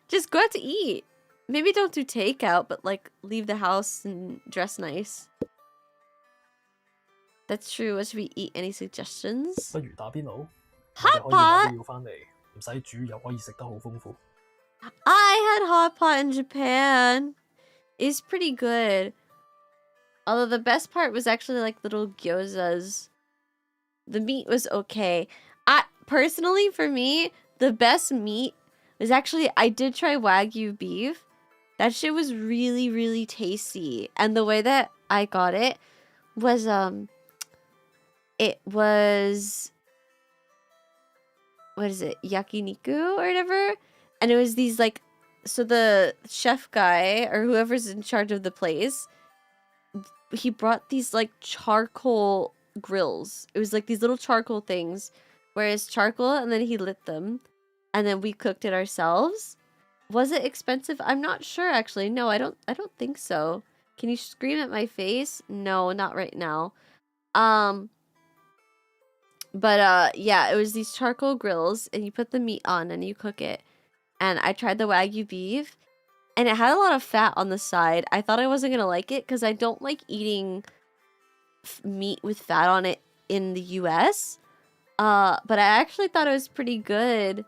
Speaker 2: just go out to eat. Maybe don't do takeout, but like leave the house and dress nice. That's true. What should we eat? Any suggestions?
Speaker 7: 不如打邊爐，
Speaker 2: Hot
Speaker 7: 我哋可以買
Speaker 2: pot?
Speaker 7: 啲料翻嚟，唔使煮又可以食得好豐富。
Speaker 2: I had hot pot in Japan. It's pretty good. Although the best part was actually like little gyozas. The meat was okay. Personally, for me, the best meat was actually, I did try Wagyu beef. That shit was really, really tasty. And the way that I got it was, what is it? Yakiniku or whatever? And it was these like, so the chef guy or whoever's in charge of the place, he brought these like charcoal grills. It was like these little charcoal things where it's charcoal and then he lit them and then we cooked it ourselves. Was it expensive? I'm not sure actually. No, I don't think so. Can you scream at my face? No, not right now. But yeah, it was these charcoal grills and you put the meat on and you cook it. And I tried the Wagyu beef and it had a lot of fat on the side. I thought I wasn't going to like it because I don't like eating meat with fat on it in the US. But I actually thought it was pretty good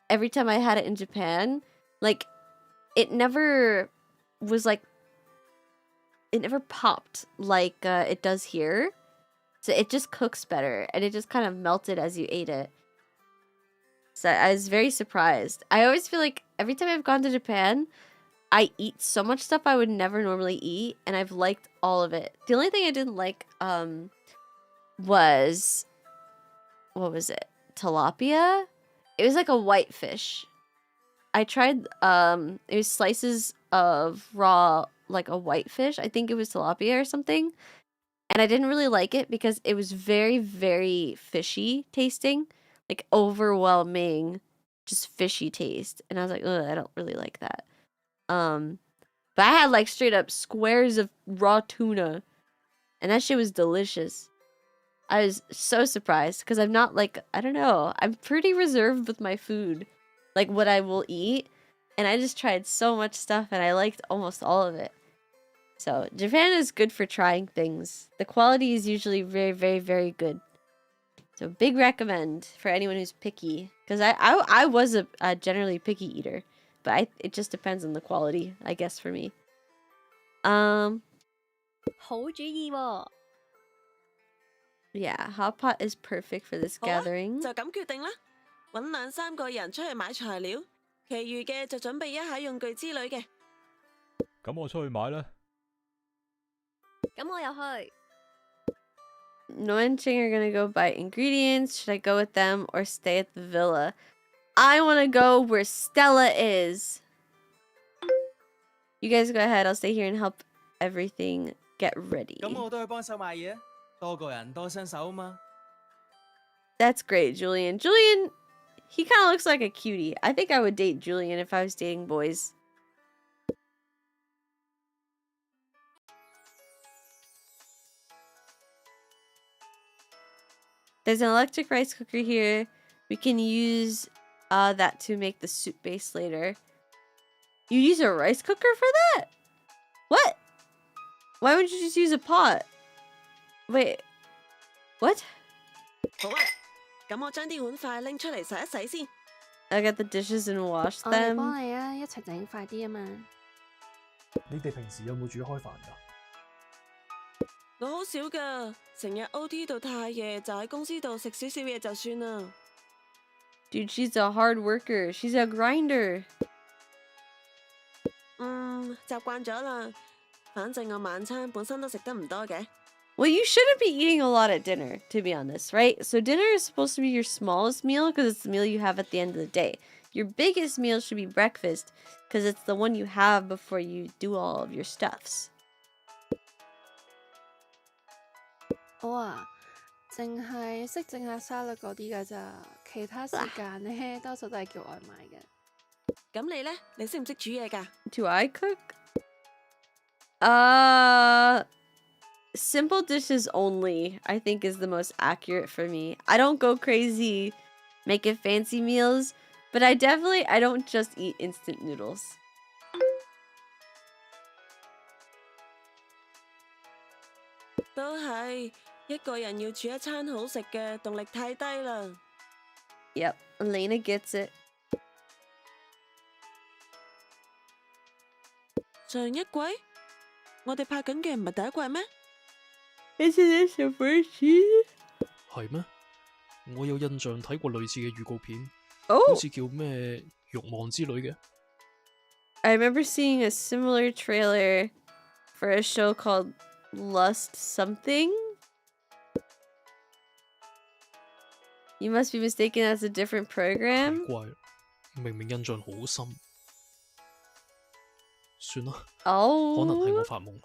Speaker 2: every time I had it in Japan. Like, it never was like, it never popped like it does here. So it just cooks better and it just kind of melted as you ate it. So I was very surprised. I always feel like every time I've gone to Japan, I eat so much stuff I would never normally eat, and I've liked all of it. The only thing I didn't like was, what was it? Tilapia? It was like a white fish. I tried, it was slices of raw, like a white fish. I think it was tilapia or something. And I didn't really like it because it was very, very fishy tasting. Like overwhelming, just fishy taste. And I was like, ugh, I don't really like that. But I had like straight up squares of raw tuna. And that shit was delicious. I was so surprised because I'm not like, I don't know. I'm pretty reserved with my food. like what I will eat. And I just tried so much stuff and I liked almost all of it. So Japan is good for trying things. The quality is usually very, very, very good. So big recommend for anyone who's picky. Because I was a generally picky eater. But it just depends on the quality, I guess, for me.
Speaker 10: 好主意喎！
Speaker 2: Yeah, hot pot is perfect for this
Speaker 8: 好啊，
Speaker 2: gathering.
Speaker 8: 就咁決定啦。搵2、3個人出去買材料，其餘嘅就準備一下用具之類嘅。
Speaker 9: 咁我出去買啦。
Speaker 10: 咁我又去。
Speaker 2: No and Ching are gonna go buy ingredients. Should I go with them or stay at the villa? I want to go where Stella is. You guys go ahead. I'll stay here and help everything get ready.
Speaker 6: 咁我都去幫手買嘢，多個人多雙手啊嘛。
Speaker 2: That's great, Julian. Julian, he kind of looks like a cutie. I think I would date Julian if I was dating boys. There's an electric rice cooker here. We can use that to make the soup base later. You use a rice cooker for that? What? Why wouldn't you just use a pot? Wait. What?
Speaker 8: 好啊，咁我將啲碗筷拎出嚟洗一洗先。
Speaker 2: I got the dishes and washed
Speaker 5: 我哋
Speaker 2: them.
Speaker 5: 幫你啊，一齊整快啲啊嘛。
Speaker 7: 你哋平時有冇煮開飯㗎？
Speaker 8: 我好少㗎，成日 OT 到太夜，就喺公司度食少少嘢就算啦。
Speaker 2: Dude, she's a hard worker. She's a grinder.
Speaker 8: 習慣咗啦。反正我晚餐本身都食得唔多嘅。
Speaker 2: Well, you shouldn't be eating a lot at dinner, to be honest, right? So dinner is supposed to be your smallest meal because it's the meal you have at the end of the day. Your biggest meal should be breakfast because it's the one you have before you do all of your stuffs.
Speaker 5: 我啊，淨係識整下沙律嗰啲㗎咋，其他時間呢，多數都係叫外賣嘅。
Speaker 8: 咁你呢？你識唔識煮嘢㗎？
Speaker 2: Do I cook? Simple dishes only, I think, is the most accurate for me. I don't go crazy making fancy meals, but I don't just eat instant noodles.
Speaker 8: 都係，一個人要煮一餐好食嘅，動力太低啦。
Speaker 2: Yep, Elena gets it.
Speaker 8: 上一季我哋拍緊嘅唔係第一季咩？
Speaker 2: Isn't this the first season?
Speaker 7: 係咩？我有印象睇過類似嘅預告片，
Speaker 2: Oh!
Speaker 7: 好似叫咩慾望之類嘅。
Speaker 2: I remember seeing a similar trailer for a show called Lust Something. You must be mistaken as a different
Speaker 7: 奇
Speaker 2: program.
Speaker 7: 怪，明明印象好深。算啦，
Speaker 2: Oh.
Speaker 7: 可能係我發夢。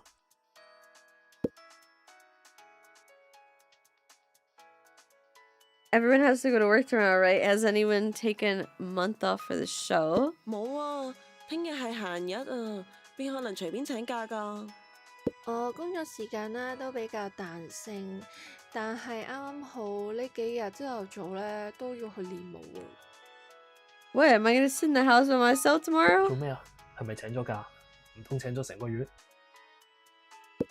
Speaker 2: Everyone has to go to work tomorrow, right? Has anyone taken a month off for the show?
Speaker 8: 冇啊，聽日係閒日啊，邊可能隨便請假㗎？
Speaker 5: 我工作時間呢都比較彈性，但係啱啱好呢幾日朝頭早呢都要去練舞啊。
Speaker 2: What, am I gonna sit in the house by myself tomorrow?
Speaker 7: 做咩啊？係咪請咗假？唔通請咗成個月？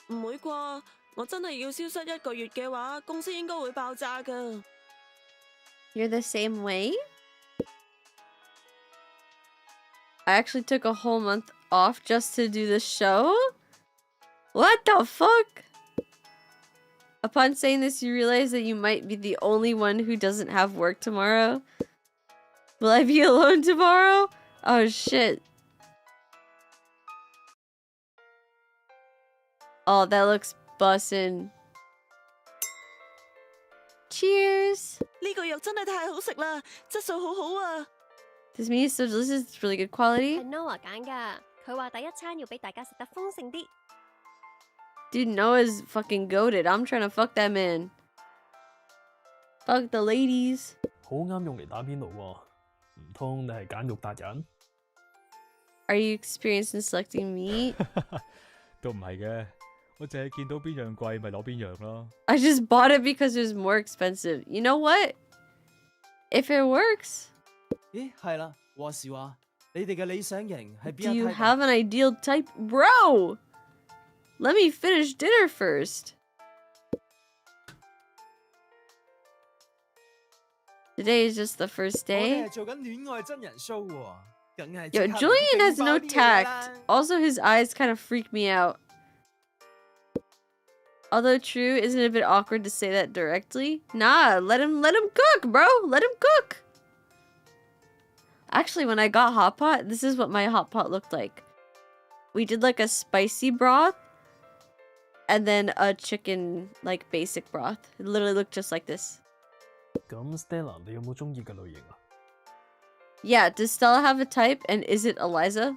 Speaker 8: 唔會啩？我真係要消失1個月嘅話，公司應該會爆炸㗎。
Speaker 2: You're the same way? I actually took a whole month off just to do the show? What the fuck? Upon saying this, you realize that you might be the only one who doesn't have work tomorrow? Will I be alone tomorrow? Oh shit. Oh, that looks bussin'. Cheers!
Speaker 8: 呢個肉真係太好食啦，質素好好啊！
Speaker 2: This meat is so delicious, it's really good quality.
Speaker 10: 係 Noah 揀㗎，佢話第一餐要俾大家食得豐盛啲。
Speaker 2: Dude, Noah's fucking goated. I'm trying to fuck that man. Fuck the ladies.
Speaker 7: 好啱用嚟打邊爐喎，唔通你係揀肉達人？
Speaker 2: Are you experienced in selecting meat?
Speaker 9: 都唔係嘅，我淨係見到邊樣貴咪攞邊樣咯。
Speaker 2: I just bought it because it was more expensive. You know what? If it works.
Speaker 6: 咦，係啦，話時話，你哋嘅理想型係
Speaker 2: Do
Speaker 6: 邊一
Speaker 2: you
Speaker 6: type
Speaker 2: have an ideal type? Bro! Let me finish dinner first. Today is just the first
Speaker 6: 我哋
Speaker 2: day.
Speaker 6: 係做緊戀愛真人 show 喎，梗係
Speaker 2: Yo,
Speaker 6: 即刻嚟啲
Speaker 2: Julian has
Speaker 6: 勁
Speaker 2: no
Speaker 6: 爆啲嘅嘢啦。
Speaker 2: tact. Also, his eyes kind of freak me out. Although true, isn't it a bit awkward to say that directly? Nah, let him cook, bro. Let him cook. Actually, when I got hot pot, this is what my hot pot looked like. We did like a spicy broth and then a chicken like basic broth. It literally looked just like this.
Speaker 7: 咁 Stella， 你有冇中意嘅類型啊？
Speaker 2: Yeah, does Stella have a type and is it Elyza?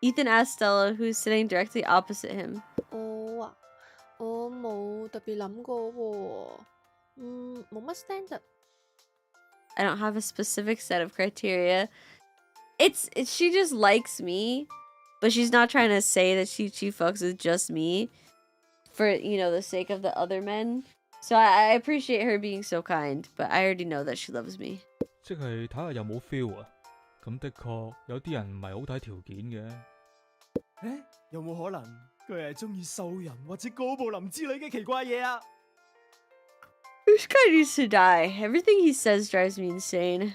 Speaker 2: Ethan asked Stella, who's sitting directly opposite him.
Speaker 5: 我啊，我冇特別諗過喎。冇乜 standard。
Speaker 2: I don't have a specific set of criteria. It's she just likes me, but she's not trying to say that she fucks with just me for, you know, the sake of the other men. So I appreciate her being so kind, but I already know that she loves me.
Speaker 9: 即係睇下有冇 feel 啊。咁的確有啲人唔係好睇條件嘅。
Speaker 6: 誒，有冇可能佢係中意獸人或者哥布林之類嘅奇怪嘢啊？
Speaker 2: This guy needs to die. Everything he says drives me insane.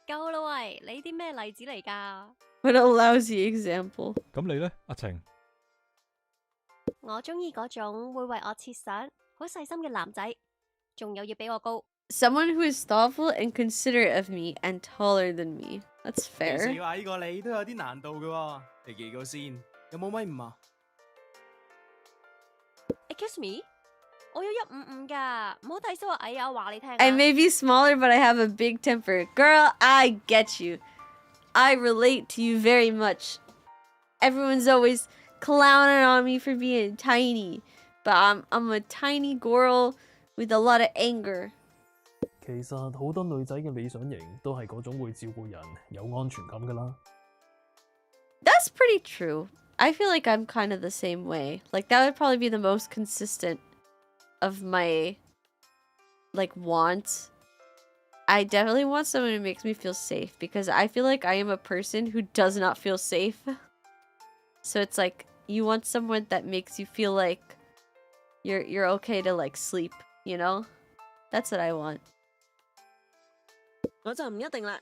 Speaker 10: 夠啦喂，你啲咩例子嚟㗎？
Speaker 2: What a lousy example.
Speaker 9: 咁你呢，阿晴？
Speaker 10: 我中意嗰種會為我設想、好細心嘅男仔，仲有要比我高。
Speaker 2: Someone who is thoughtful and considerate of me and taller than me. That's
Speaker 6: 平時
Speaker 2: fair.
Speaker 6: 話呢個你都有啲難度嘅喎，你幾個先？有冇米5啊？
Speaker 10: Excuse me， 我有155㗎，唔好睇小我矮啊！我話你聽啊。
Speaker 2: I may be smaller, but I have a big temper. Girl, I get you. I relate to you very much. Everyone's always clowning on me for being tiny, but I'm a tiny girl with a lot of anger.
Speaker 7: 其實好多女仔嘅理想型都係嗰種會照顧人、有安全感㗎啦。
Speaker 2: That's pretty true. I feel like I'm kind of the same way. Like that would probably be the most consistent of my like wants. I definitely want someone who makes me feel safe because I feel like I am a person who does not feel safe. So it's like you want someone that makes you feel like you're okay to like sleep, you know? That's what I want.
Speaker 8: 我就唔一定啦。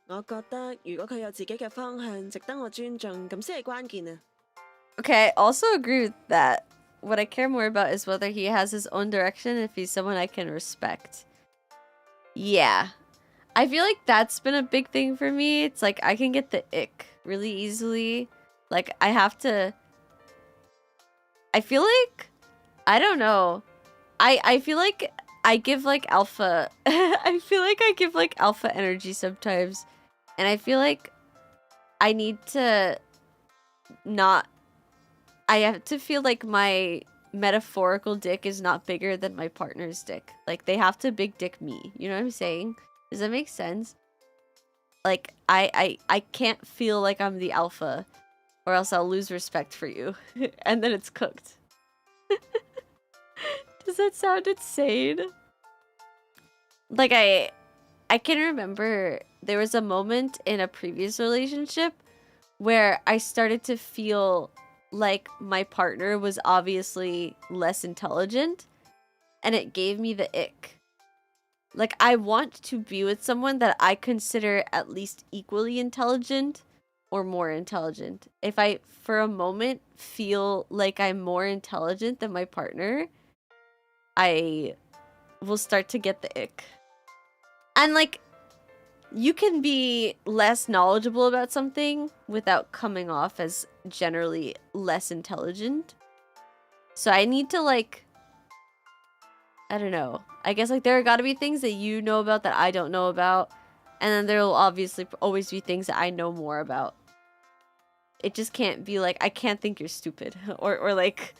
Speaker 8: 我覺得如果佢有自己嘅方向，值得我尊重，咁先係關鍵啊。
Speaker 2: Okay, I also agree with that. What I care more about is whether he has his own direction and if he's someone I can respect. Yeah. I feel like that's been a big thing for me. It's like I can get the ick really easily. Like I have to... I feel like... I don't know. I feel like I give like alpha... I feel like I give like alpha energy sometimes. And I feel like I need to not... I have to feel like my metaphorical dick is not bigger than my partner's dick. Like, they have to big dick me. You know what I'm saying? Does that make sense? Like, I can't feel like I'm the alpha, or else I'll lose respect for you. And then it's cooked. Does that sound insane? Like, I can remember there was a moment in a previous relationship where I started to feel like my partner was obviously less intelligent, and it gave me the ick. Like, I want to be with someone that I consider at least equally intelligent or more intelligent. If I, for a moment, feel like I'm more intelligent than my partner, I will start to get the ick. And, like, you can be less knowledgeable about something without coming off as generally less intelligent. So I need to, like, I don't know. I guess, like, there are gotta be things that you know about that I don't know about. And then there will obviously always be things that I know more about. It just can't be, like, I can't think you're stupid. Or like,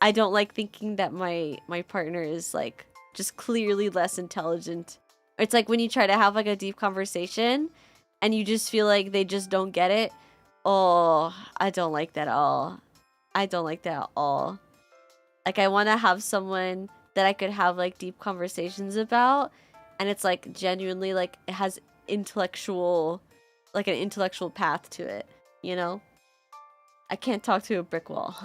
Speaker 2: I don't like thinking that my partner is, like, just clearly less intelligent. It's like when you try to have like a deep conversation and you just feel like they just don't get it. Oh, I don't like that at all. I don't like that at all. Like, I want to have someone that I could have like deep conversations about, and it's like genuinely like it has intellectual path to it, you know? I can't talk to a brick wall.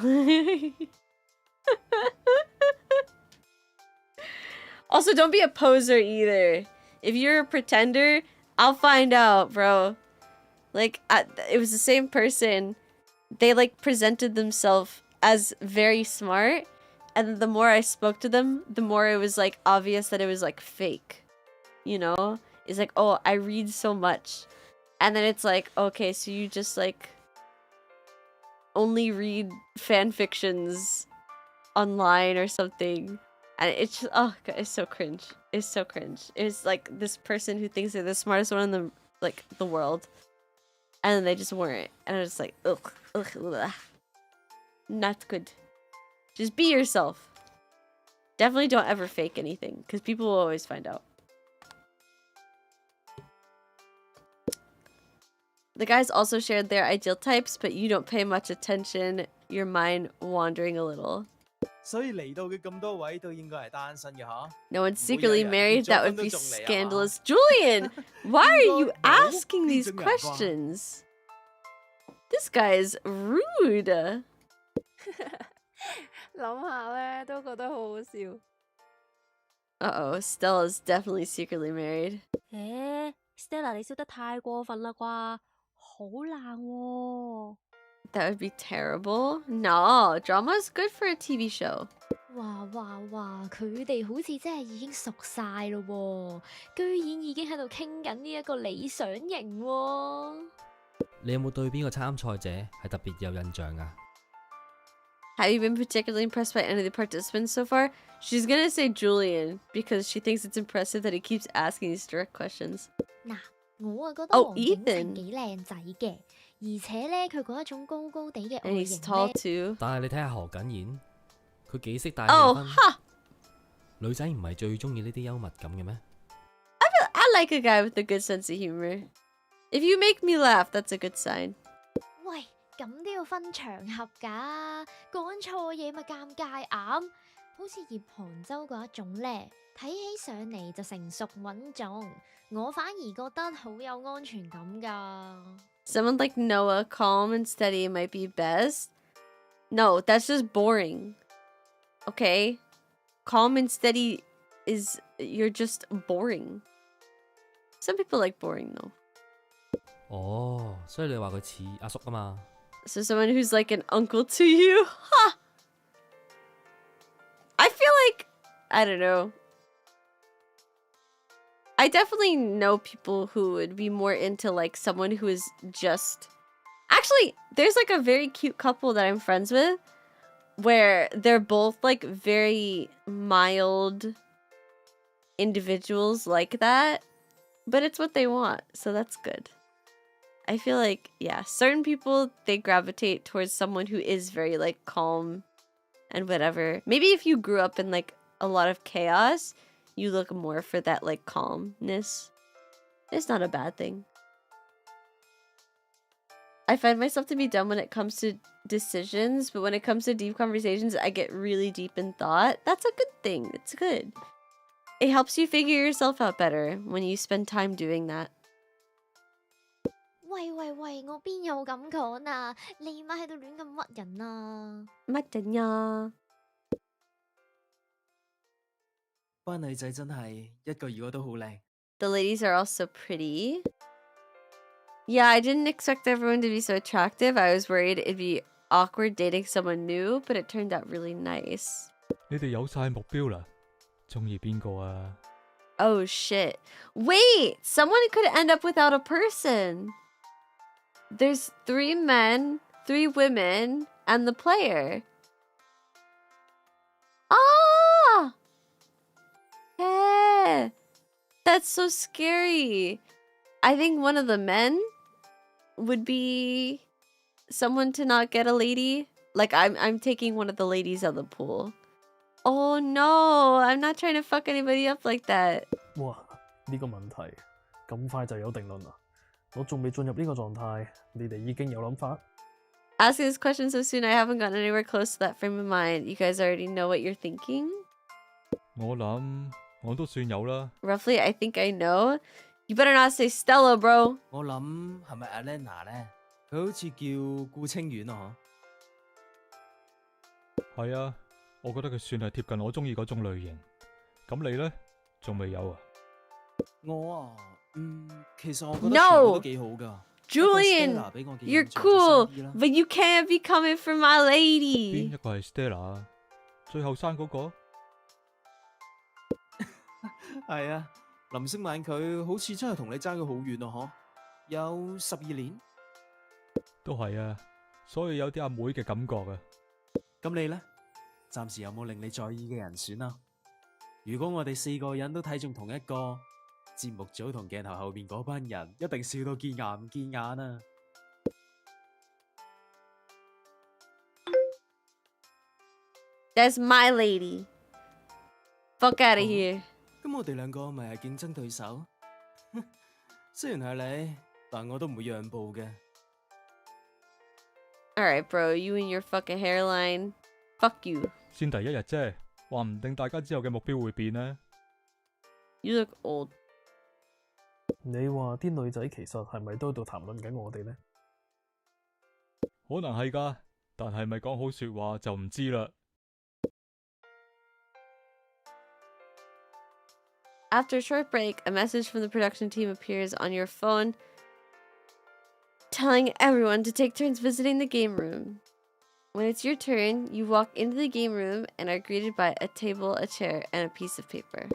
Speaker 2: Also, don't be a poser either. If you're a pretender, I'll find out, bro. Like, it was the same person. They, like, presented themselves as very smart. And the more I spoke to them, the more it was, like, obvious that it was, like, fake. You know? It's like, oh, I read so much. And then it's like, okay, so you just, like, only read fan fictions online or something. And it's just, oh god, it's so cringe. It's so cringe. It's like this person who thinks they're the smartest one in the, like, the world. And then they just weren't. And I was just like, ugh, ugh, ugh. Not good. Just be yourself. Definitely don't ever fake anything, because people will always find out. The guys also shared their ideal types, but you don't pay much attention. Your mind wandering a little.
Speaker 6: 所以嚟到嘅咁多位都應該係單身嘅吓。
Speaker 2: No one's secretly married. That would be scandalous. Julian, why are you asking these questions? This guy is rude.
Speaker 10: 諗下咧，都覺得好好笑。
Speaker 2: Uh-oh, Stella's definitely secretly married.
Speaker 10: Stella 你笑得太過分啦啩，好冷喎。
Speaker 2: That would be terrible. No, drama is good for a TV show.
Speaker 3: 哇，佢哋好似真係已經熟晒咯喎，居然已經喺度傾緊呢一個理想型喎。
Speaker 4: 你有冇對邊個參賽者係特別有印象啊？
Speaker 2: Have you been particularly impressed by any of the participants so far? She's gonna say Julian because she thinks it's impressive that he keeps asking these direct questions.
Speaker 3: 嗱，我覺得
Speaker 2: Oh,
Speaker 3: 黃景晴
Speaker 2: Ethan.
Speaker 3: 幾靚仔嘅，而且咧佢嗰一種高高地嘅
Speaker 2: And
Speaker 3: 外
Speaker 2: he's
Speaker 3: 形
Speaker 2: tall
Speaker 3: 咧，
Speaker 2: too.
Speaker 4: 但係你睇下何景賢，佢幾識帶氣
Speaker 2: Oh,
Speaker 4: 氛。
Speaker 2: ha!
Speaker 4: 女仔唔係最中意呢啲幽默感嘅咩？
Speaker 2: I like a guy with a good sense of humor. If you make me laugh, that's a good sign.
Speaker 3: 喂，咁都要分場合㗎，講錯嘢咪尷尬啱。好似葉韓洲嗰一種咧，睇起上嚟就成熟穩重，我反而覺得好有安全感㗎。
Speaker 2: Someone like Noah, calm and steady, might be best. No, that's just boring. Okay? Calm and steady is... You're just boring. Some people like boring, though.
Speaker 4: 哦，所以你話佢似阿叔啊嘛？
Speaker 2: So someone who's like an uncle to you? Ha! I feel like... I don't know. I definitely know people who would be more into like someone who is just... Actually, there's like a very cute couple that I'm friends with where they're both like very mild individuals like that, but it's what they want, so that's good. I feel like, yeah, certain people, they gravitate towards someone who is very like calm and whatever. Maybe if you grew up in like a lot of chaos, you look more for that like calmness. It's not a bad thing. I find myself to be dumb when it comes to decisions, but when it comes to deep conversations, I get really deep in thought. That's a good thing. It's good. It helps you figure yourself out better when you spend time doing that.
Speaker 3: 喂，我邊有咁講啊？你咪喺度亂咁屈人啊！
Speaker 2: 乜人呀？
Speaker 6: 班女仔真係一個二個都好靚。
Speaker 2: The ladies are also pretty. Yeah, I didn't expect everyone to be so attractive. I was worried it'd be awkward dating someone new, but it turned out really nice.
Speaker 9: 你哋有晒目標啦，中意邊個啊？
Speaker 2: Oh shit. Wait! Someone could end up without a person. There's 3 men, 3 women, and the player. Ah! Hey! That's so scary. I think one of the men would be someone to not get a lady. Like I'm taking one of the ladies out of the pool. Oh no, I'm not trying to fuck anybody up like that.
Speaker 7: 哇！呢個問題咁快就有定論啦！我仲未進入呢個狀態，你哋已經有諗法？
Speaker 2: Asking this question so soon, I haven't gotten anywhere close to that frame of mind. You guys already know what you're thinking?
Speaker 9: 我諗我都算有啦。
Speaker 2: Roughly, I think I know. You better not say Stella, bro.
Speaker 6: 我諗係咪 Alena 呢？佢好似叫顧清遠啊，
Speaker 9: 係啊，我覺得佢算係貼近我中意嗰種類型。咁你呢？仲未有啊？
Speaker 6: 我啊，其實我覺得
Speaker 2: No
Speaker 6: 全部都幾好㗎。
Speaker 2: Julian, you're cool, but you can't be coming for my
Speaker 9: 邊
Speaker 2: lady.
Speaker 9: 一個係 Stella 啊？最後生嗰個？
Speaker 6: 係啊，林星晚佢好似真係同你爭咗好遠啊，嗬，有12年。
Speaker 9: 都係啊，所以有啲阿妹嘅感覺啊。
Speaker 6: 咁你呢？暫時有冇令你在意嘅人選啊？如果我哋4個人都睇中同一個，節目組同鏡頭後面嗰班人一定笑到見牙唔見眼啊！
Speaker 2: That's my lady. Fuck out of here.
Speaker 6: 咁我哋兩個咪係競爭對手？雖然係你，但我都唔會讓步嘅。
Speaker 2: Alright, bro, you and your fucking hairline. Fuck you.
Speaker 9: 先第一日啫，話唔定大家之後嘅目標會變呢。
Speaker 2: You look old.
Speaker 7: 你話啲女仔其實係咪都喺度談論緊我哋呢？
Speaker 9: 可能係㗎，但係咪講好説話就唔知啦。
Speaker 2: After a short break, a message from the production team appears on your phone telling everyone to take turns visiting the game room. When it's your turn, you walk into the game room and are greeted by a table, a chair, and a piece of paper.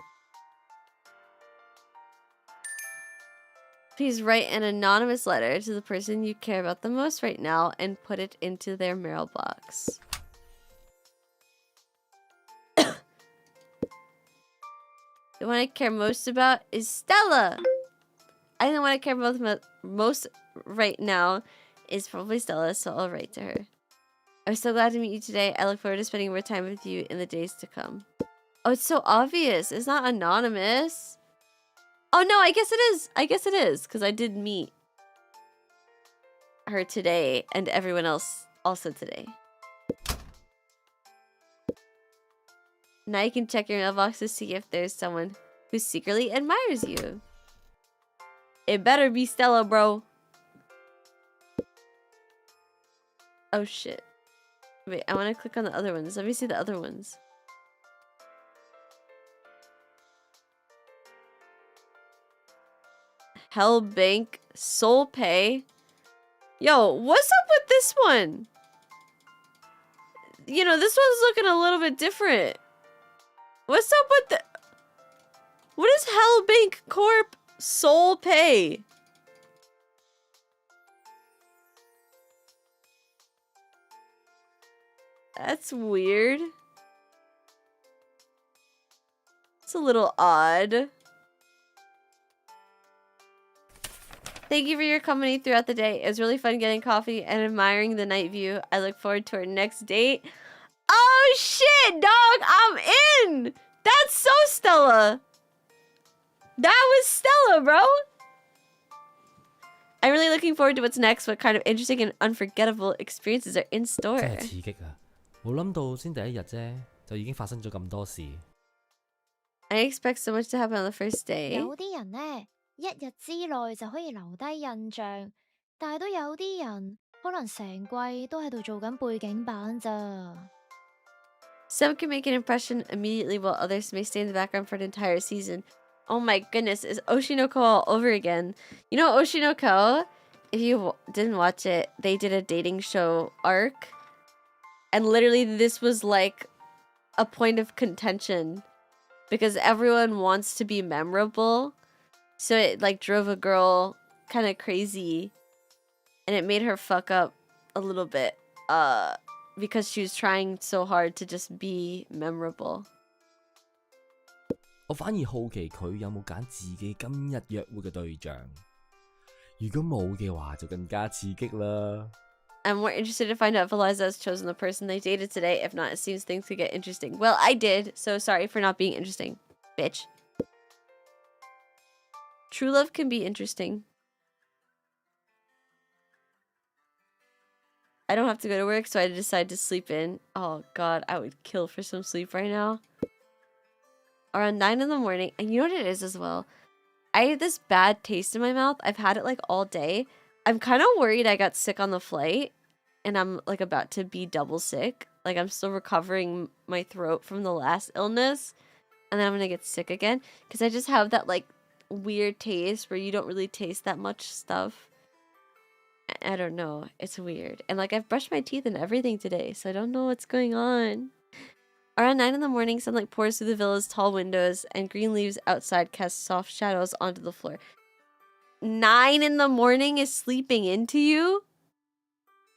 Speaker 2: Please write an anonymous letter to the person you care about the most right now and put it into their mailbox. The one I care most about is Stella. I think the one I care most right now is probably Stella, so I'll write to her. I'm so glad to meet you today. I look forward to spending more time with you in the days to come. Oh, it's so obvious. It's not anonymous. Oh, no, I guess it is. I guess it is, because I did meet her today and everyone else also today. Now you can check your mailbox to see if there's someone who secretly admires you. It better be Stella, bro. Oh, shit. Wait, I want to click on the other ones. Let me see the other ones. Hellbank, Soul Pay. Yo, what's up with this one? You know, this one's looking a little bit different. What's up with the... What is Hellbank Corp Soul Pay? That's weird. It's a little odd. Thank you for your company throughout the day. It was really fun getting coffee and admiring the night view. I look forward to our next date. Oh shit, dog! I'm in! That's so Stella! That was Stella, bro! I'm really looking forward to what's next. What kind of interesting and unforgettable experiences are in store?
Speaker 4: 真係刺激啊！冇諗到先第一日啫，就已經發生咗咁多事。
Speaker 2: I expect so much to happen on the first day.
Speaker 3: 有啲人呢，一日之內就可以留低印象，但係都有啲人可能成季都喺度做緊背景板咋。
Speaker 2: Some can make an impression immediately while others may stay in the background for an entire season. Oh my goodness, is Oshinoko all over again? You know Oshinoko? If you didn't watch it, they did a dating show arc. And literally this was like a point of contention. Because everyone wants to be memorable. So it like drove a girl kind of crazy. And it made her fuck up a little bit. Because she was trying so hard to just be memorable.
Speaker 4: 我反而好奇佢有冇揀自己今日約會嘅對象。如果冇嘅話，就更加刺激啦。
Speaker 2: I'm more interested to find out if Elyza has chosen the person they dated today. If not, it seems things could get interesting. Well, I did, so sorry for not being interesting, bitch. True love can be interesting. I don't have to go to work, so I decided to sleep in. Oh god, I would kill for some sleep right now. Around 9 in the morning, and you know what it is as well? I have this bad taste in my mouth. I've had it like all day. I'm kind of worried I got sick on the flight and I'm like about to be double sick. Like I'm still recovering my throat from the last illness and then I'm gonna get sick again because I just have that like weird taste where you don't really taste that much stuff. I don't know. It's weird. And like I've brushed my teeth and everything today, so I don't know what's going on. Around 9 in the morning, sunlight pours through the villa's tall windows and green leaves outside cast soft shadows onto the floor. 9 in the morning is sleeping into you?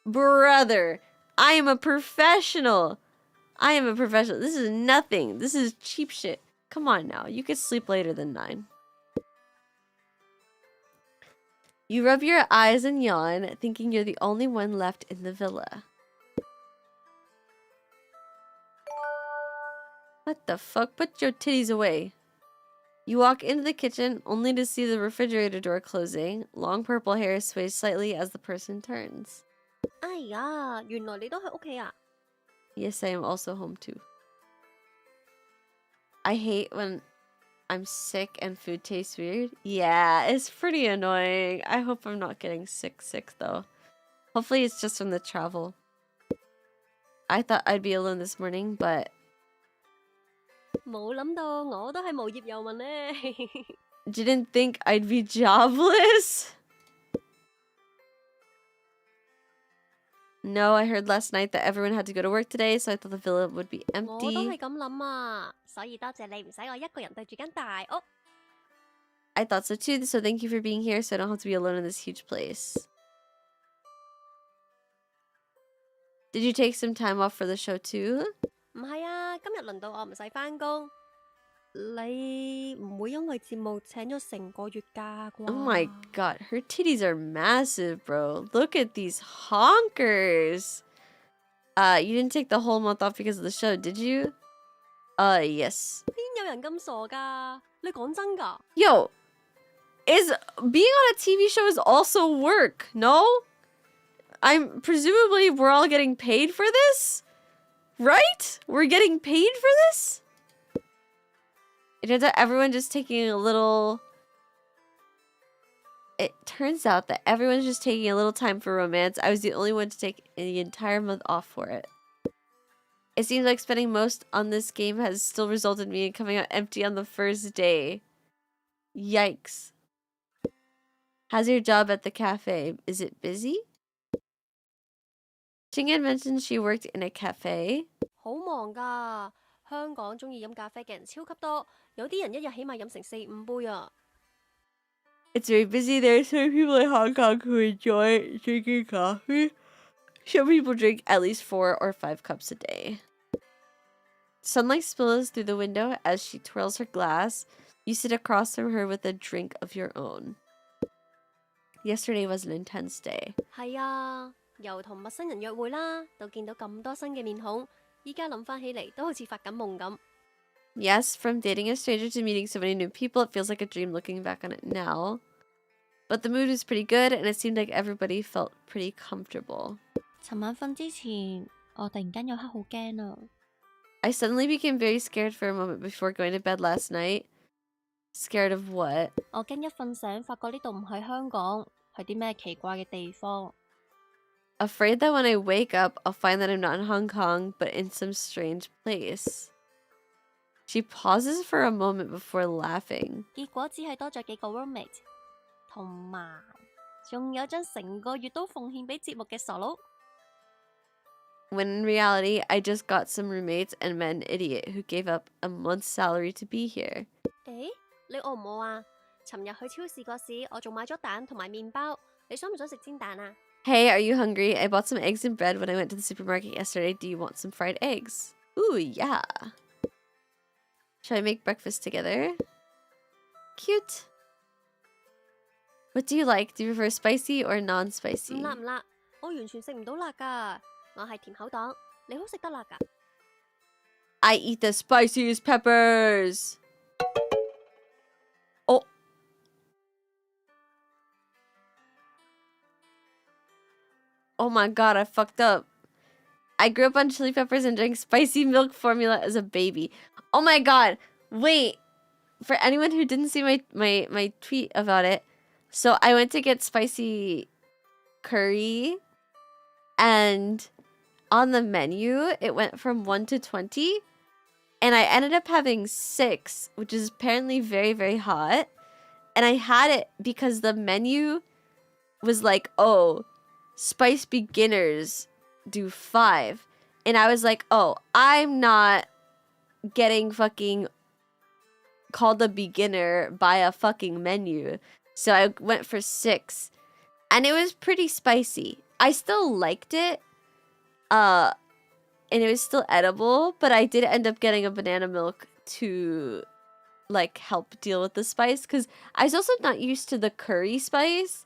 Speaker 2: Brother, I am a professional. I am a professional. This is nothing. This is cheap shit. Come on now. You could sleep later than 9. You rub your eyes and yawn, thinking you're the only one left in the villa. What the fuck? Put your titties away. You walk into the kitchen, only to see the refrigerator door closing. Long purple hair sways slightly as the person turns.
Speaker 10: 哎呀，原來你都喺屋企啊！
Speaker 2: Yes, I am also home too. I hate when I'm sick and food tastes weird. Yeah, it's pretty annoying. I hope I'm not getting sick though. Hopefully it's just from the travel. I thought I'd be alone this morning, but
Speaker 10: 冇諗到我都係無業遊民呢。
Speaker 2: didn't think I'd be jobless. No, I heard last night that everyone had to go to work today, so I thought the villa would be
Speaker 10: 我都
Speaker 2: empty.
Speaker 10: 係咁諗啊，所以多謝你唔使我一個人對住間大屋。
Speaker 2: I thought so too, so thank you for being here so I don't have to be alone in this huge place. Did you take some time off for the show too?
Speaker 10: 唔係啊，今日輪到我唔使返工。你唔會因為節目請咗成個月假啩？
Speaker 2: Oh my god, her titties are massive, bro. Look at these honkers. You didn't take the whole month off because of the show, did you? Yes.
Speaker 10: 邊有人咁傻㗎？你講真㗎？
Speaker 2: Yo, is being on a TV show is also work, no? I'm presumably we're all getting paid for this? Right? We're getting paid for this? It turns out everyone just taking a little... It turns out that everyone's just taking a little time for romance. I was the only one to take the entire month off for it. It seems like spending most on this game has still resulted in me coming out empty on the first day. Yikes. How's your job at the cafe? Is it busy? Chingen mentioned she worked in a cafe.
Speaker 10: 好忙㗎，香港鍾意飲咖啡嘅人超級多，有啲人一日起碼飲成4-5杯啊。
Speaker 2: It's very busy. There are some people in Hong Kong who enjoy drinking coffee. Some people drink at least 4 or 5 cups a day. Sunlight spills through the window as she twirls her glass. You sit across from her with a drink of your own. Yesterday was an intense day.
Speaker 10: 係啊，由同陌生人約會啦，到見到咁多新嘅面孔，依家諗翻起嚟都好似發緊夢咁。
Speaker 2: Yes, from dating a stranger to meeting so many new people, it feels like a dream looking back on it now. But the mood was pretty good, and it seemed like everybody felt pretty comfortable.
Speaker 3: 尋晚瞓之前，我突然間有刻好驚啊！
Speaker 2: I suddenly became very scared for a moment before going to bed last night. Scared of what?
Speaker 3: 我驚一瞓醒發覺呢度唔係香港，係啲咩奇怪嘅地方。
Speaker 2: Afraid that when I wake up, I'll find that I'm not in Hong Kong, but in some strange place. She pauses for a moment before laughing.
Speaker 3: 結果只係多咗幾個 roommate， 同埋仲有張成個月都奉獻俾節目嘅傻佬。
Speaker 2: When in reality, I just got some roommates and met an idiot who gave up a month's salary to be here.
Speaker 10: 誒，你餓唔餓啊？尋日去超市嗰時，我仲買咗蛋同埋麵包，你想唔想食煎蛋啊？
Speaker 2: Hey, are you hungry? I bought some eggs and bread when I went to the supermarket yesterday. Do you want some fried eggs? Ooh, yeah. Shall I make breakfast together? Cute. What do you like? Do you prefer spicy or
Speaker 10: 唔
Speaker 2: non-spicy?
Speaker 10: 辣唔辣？我完全食唔到辣㗎，我係甜口黨，你好食得辣㗎。
Speaker 2: I eat the spiciest peppers. Oh. Oh my god, I fucked up. I grew up on chili peppers and drank spicy milk formula as a baby. Oh my god. Wait. for anyone who didn't see my tweet about it, so I went to get spicy curry, and on the menu it went from 1 to 20, and I ended up having 6, which is apparently very, very hot. And I had it because the menu was like, oh, spice beginners do 5. And I was like, oh, I'm not getting fucking called a beginner by a fucking menu. So I went for 6. And it was pretty spicy. I still liked it. And it was still edible, but I did end up getting a banana milk to like help deal with the spice, because I was also not used to the curry spice.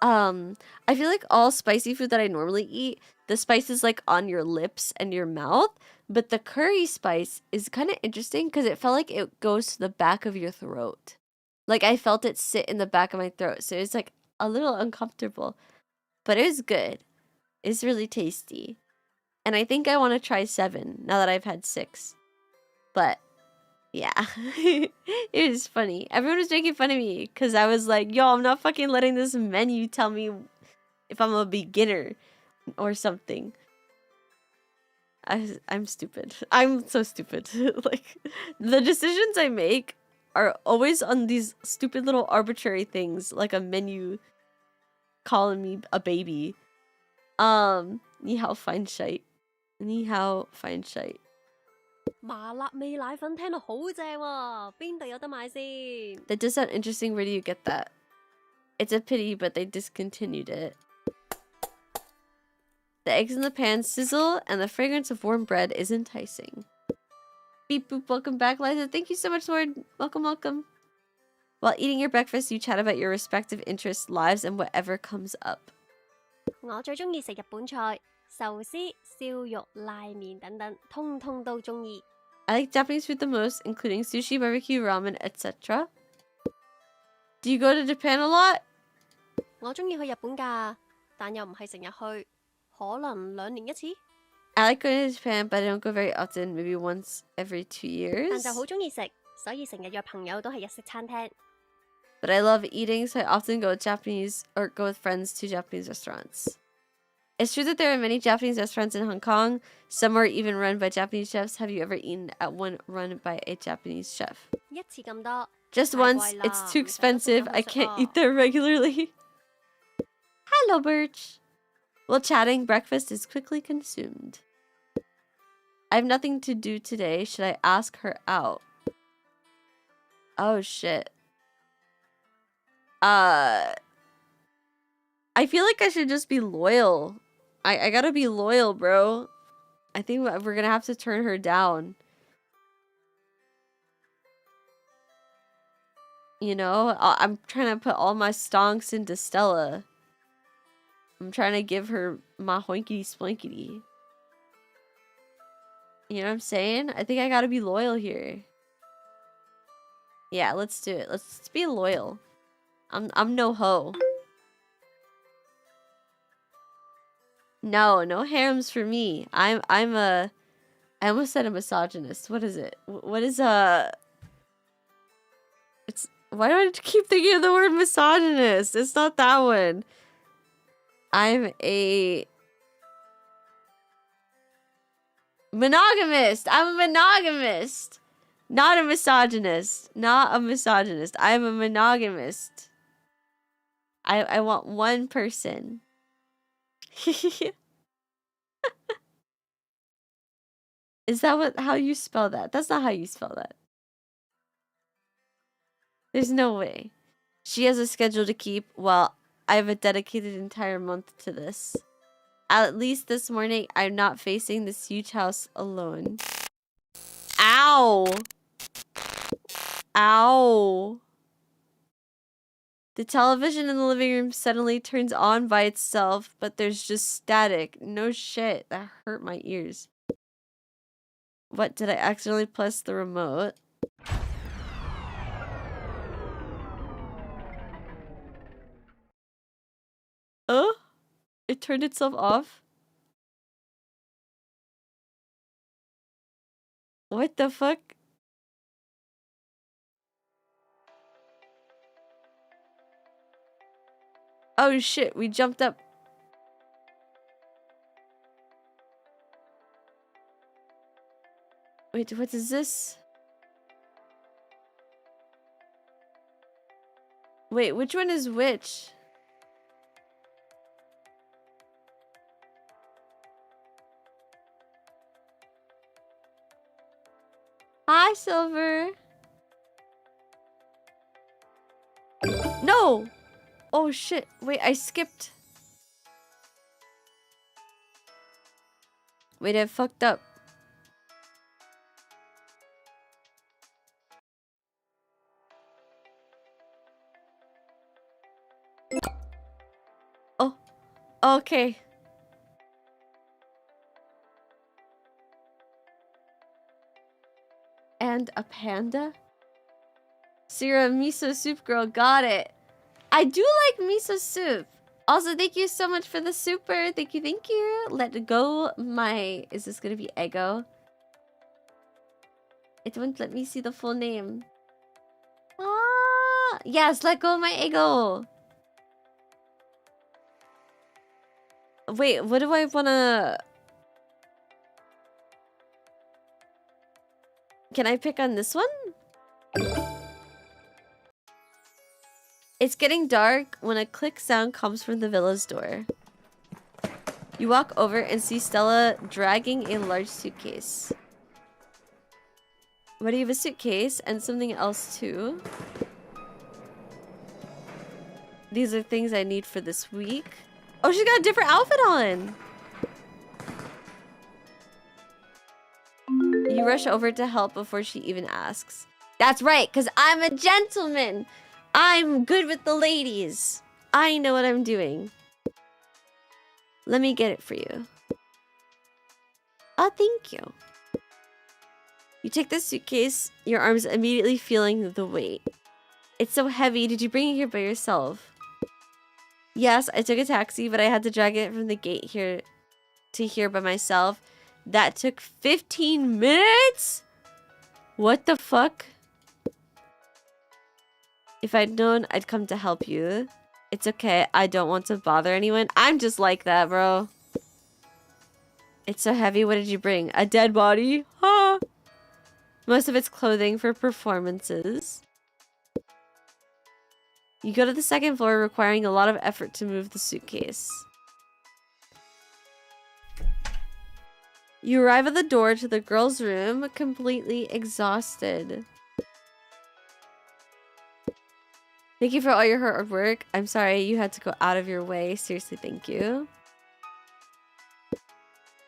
Speaker 2: I feel like all spicy food that I normally eat, the spice is like on your lips and your mouth, but the curry spice is kind of interesting because it felt like it goes to the back of your throat. Like I felt it sit in the back of my throat, so it's like a little uncomfortable, but it was good. It's really tasty. And I think I want to try 7 now that I've had 6. But yeah, it was funny. Everyone was making fun of me because I was like, yo, I'm not fucking letting this menu tell me if I'm a beginner or something. I'm stupid. I'm so stupid. Like, the decisions I make are always on these stupid little arbitrary things, like a menu calling me a baby. 你好fine shite. 你好fine shite.
Speaker 10: 麻辣味奶粉聽到好正喎，邊度有得買先？
Speaker 2: That does sound interesting. Where do you get that? It's a pity, but they discontinued it. The eggs in the pan sizzle, and the fragrance of warm bread is enticing. Beep boop, welcome back, Elyza. Thank you so much, Lord. Welcome, welcome. While eating your breakfast, you chat about your respective interests, lives, and whatever comes up.
Speaker 10: 我最中意食日本菜，壽司、燒肉、拉麵等等，通通都中意。
Speaker 2: I like Japanese food the most, including sushi, barbecue, ramen, etc. Do you go to Japan a lot?
Speaker 10: 我中意去日本㗎，但又唔係成日去，可能2年1次。
Speaker 2: I like going to Japan, but I don't go very often, maybe once every 2 years.
Speaker 10: 但就好中意食，所以成日約朋友都係日式餐廳。
Speaker 2: But I love eating, so I often go with friends to Japanese restaurants. It's true that there are many Japanese restaurants in Hong Kong. Some are even run by Japanese chefs. Have you ever eaten at one run by a Japanese chef?
Speaker 10: 一次咁多，
Speaker 2: Just
Speaker 10: 太
Speaker 2: once.
Speaker 10: 貴啦，
Speaker 2: It's too
Speaker 10: 唔捨得
Speaker 2: expensive.
Speaker 10: 咁
Speaker 2: I
Speaker 10: 去食
Speaker 2: can't
Speaker 10: 啊。
Speaker 2: eat there regularly. Hello, Birch. While chatting, breakfast is quickly consumed. I have nothing to do today. Should I ask her out? Oh, shit. I feel like I should just be loyal. I gotta be loyal, bro. I think we're gonna have to turn her down. You know, I'm trying to put all my stonks into Stella. I'm trying to give her my hoinkity spoinkity. You know what I'm saying? I think I gotta be loyal here. Yeah, let's do it. Let's be loyal. I'm no hoe. No harems for me. I almost said a misogynist. What is it? What is it's why do I keep thinking of the word misogynist? It's not that one. I'm a monogamist. I'm a monogamist. Not a misogynist. Not a misogynist. I'm a monogamist. I want one person. Is that how you spell that? That's not how you spell that. There's no way. She has a schedule to keep. Well, I have a dedicated entire month to this. At least this morning, I'm not facing this huge house alone. Ow! Ow! The television in the living room suddenly turns on by itself, but there's just static. No shit. That hurt my ears. What, did I accidentally press the remote? Oh? It turned itself off? What the fuck? Oh shit, we jumped up. Wait, what is this? Wait, which one is which? Hi, Silver. No! Oh shit, wait, I skipped. Wait, I fucked up. Oh, okay. And a panda? So you're a miso soup girl, got it. I do like miso soup. Also, thank you so much for the super. Thank you, thank you. Let go my... Is this gonna be Ego? It won't let me see the full name. Ah, yes, let go my Ego. Wait, what do I wanna... Can I pick on this one? It's getting dark when a click sound comes from the villa's door. You walk over and see Stella dragging a large suitcase. What do you have? A suitcase and something else too. These are things I need for this week. Oh, she's got a different outfit on. You rush over to help before she even asks. That's right, because I'm a gentleman. I'm good with the ladies. I know what I'm doing. Let me get it for you. Oh, thank you. You take the suitcase, your arms immediately feeling the weight. It's so heavy. Did you bring it here by yourself? Yes, I took a taxi, but I had to drag it from the gate here to here by myself. That took 15 minutes? What the fuck? If I'd known, I'd come to help you. It's okay. I don't want to bother anyone. I'm just like that, bro. It's so heavy. What did you bring? A dead body? Huh? Most of it's clothing for performances. You go to the second floor, requiring a lot of effort to move the suitcase. You arrive at the door to the girl's room, completely exhausted. Thank you for all your hard work. I'm sorry you had to go out of your way. Seriously, thank you.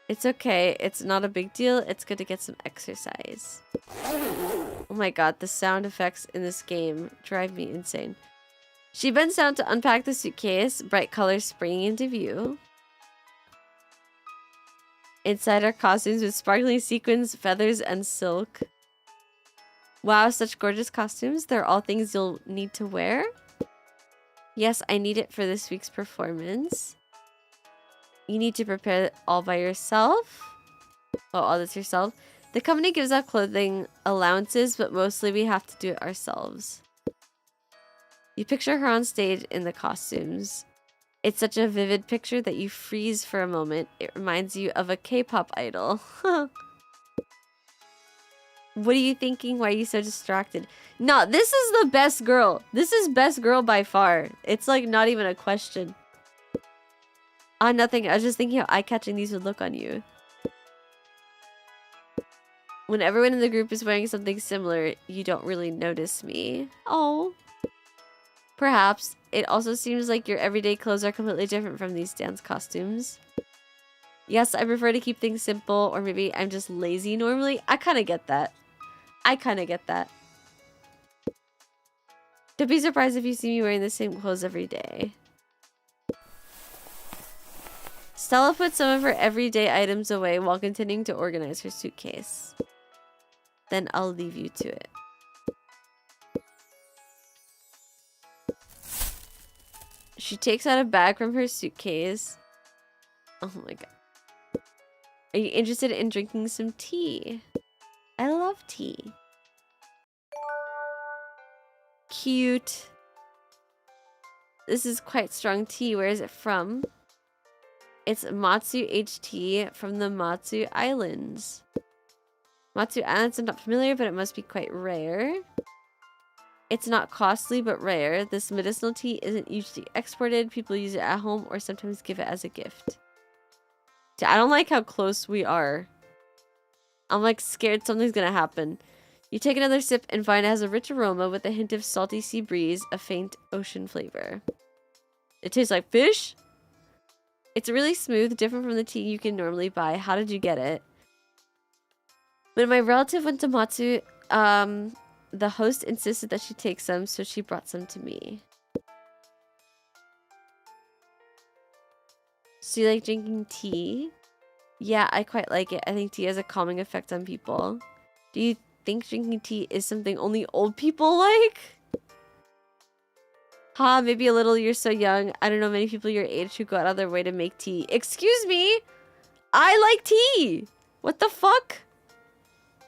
Speaker 2: It's okay. It's not a big deal. It's good to get some exercise. Oh my god, the sound effects in this game drive me insane. She bends down to unpack the suitcase, bright colors springing into view. Inside are costumes with sparkling sequins, feathers, and silk. Wow, such gorgeous costumes. They're all things you'll need to wear. Yes, I need it for this week's performance. You need to prepare it all by yourself. Oh, all this yourself. The company gives out clothing allowances, but mostly we have to do it ourselves. You picture her on stage in the costumes. It's such a vivid picture that you freeze for a moment. It reminds you of a K-pop idol. What are you thinking? Why are you so distracted? No, this is the best girl. This is best girl by far. It's like not even a question. Nothing. I was just thinking how eye-catching these would look on you. When everyone in the group is wearing something similar, you don't really notice me. Oh. Perhaps. It also seems like your everyday clothes are completely different from these dance costumes. Yes, I prefer to keep things simple, or maybe I'm just lazy normally. I kind of get that. I kind of get that. Don't be surprised if you see me wearing the same clothes every day. Stella puts some of her everyday items away while continuing to organize her suitcase. Then I'll leave you to it. She takes out a bag from her suitcase. Oh my god. Are you interested in drinking some tea? I love tea. Cute. This is quite strong tea. Where is it from? It's Matsu HT from the Matsu Islands. Matsu Islands, I'm not familiar, but it must be quite rare. It's not costly, but rare. This medicinal tea isn't usually exported. People use it at home or sometimes give it as a gift. I don't like how close we are. I'm like scared something's gonna happen. You take another sip and find it has a rich aroma with a hint of salty sea breeze, a faint ocean flavor. It tastes like fish? It's really smooth, different from the tea you can normally buy. How did you get it? When my relative went to Matsu, the host insisted that she take some, so she brought some to me. So you like drinking tea? Yeah, I quite like it. I think tea has a calming effect on people. Do you think drinking tea is something only old people like? Ha, maybe a little. You're so young. I don't know many people your age who go out of their way to make tea. Excuse me? I like tea! What the fuck?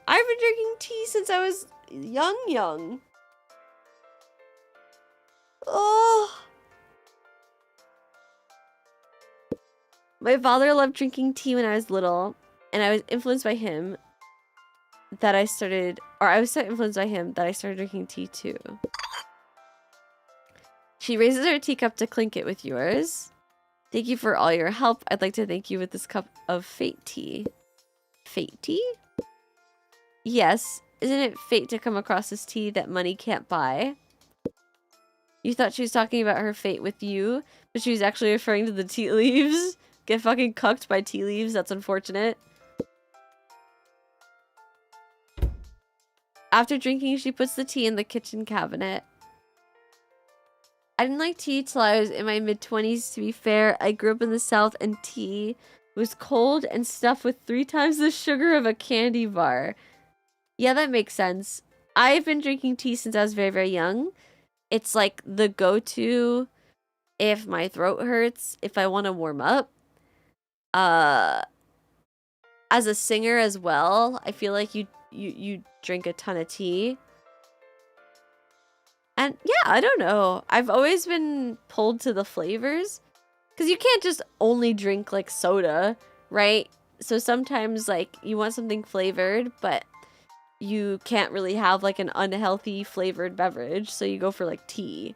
Speaker 2: I've been drinking tea since I was young. Oh. My father loved drinking tea when I was little, and I was influenced by him that I started, or I was so influenced by him that I started drinking tea too. She raises her teacup to clink it with yours. Thank you for all your help. I'd like to thank you with this cup of fate tea. Fate tea? Yes. Isn't it fate to come across this tea that money can't buy? You thought she was talking about her fate with you, but she was actually referring to the tea leaves? Get fucking cucked by tea leaves? That's unfortunate. After drinking, she puts the tea in the kitchen cabinet. I didn't like tea till I was in my mid-20s, to be fair. I grew up in the South and tea was cold and stuffed with 3 times the sugar of a candy bar. Yeah, that makes sense. I've been drinking tea since I was very, very young. It's like the go-to if my throat hurts, if I want to warm up. As a singer as well, I feel like you drink a ton of tea. And yeah, I don't know. I've always been pulled to the flavors. Because you can't just only drink like soda, right? So sometimes like you want something flavored, but you can't really have like an unhealthy flavored beverage. So you go for like tea.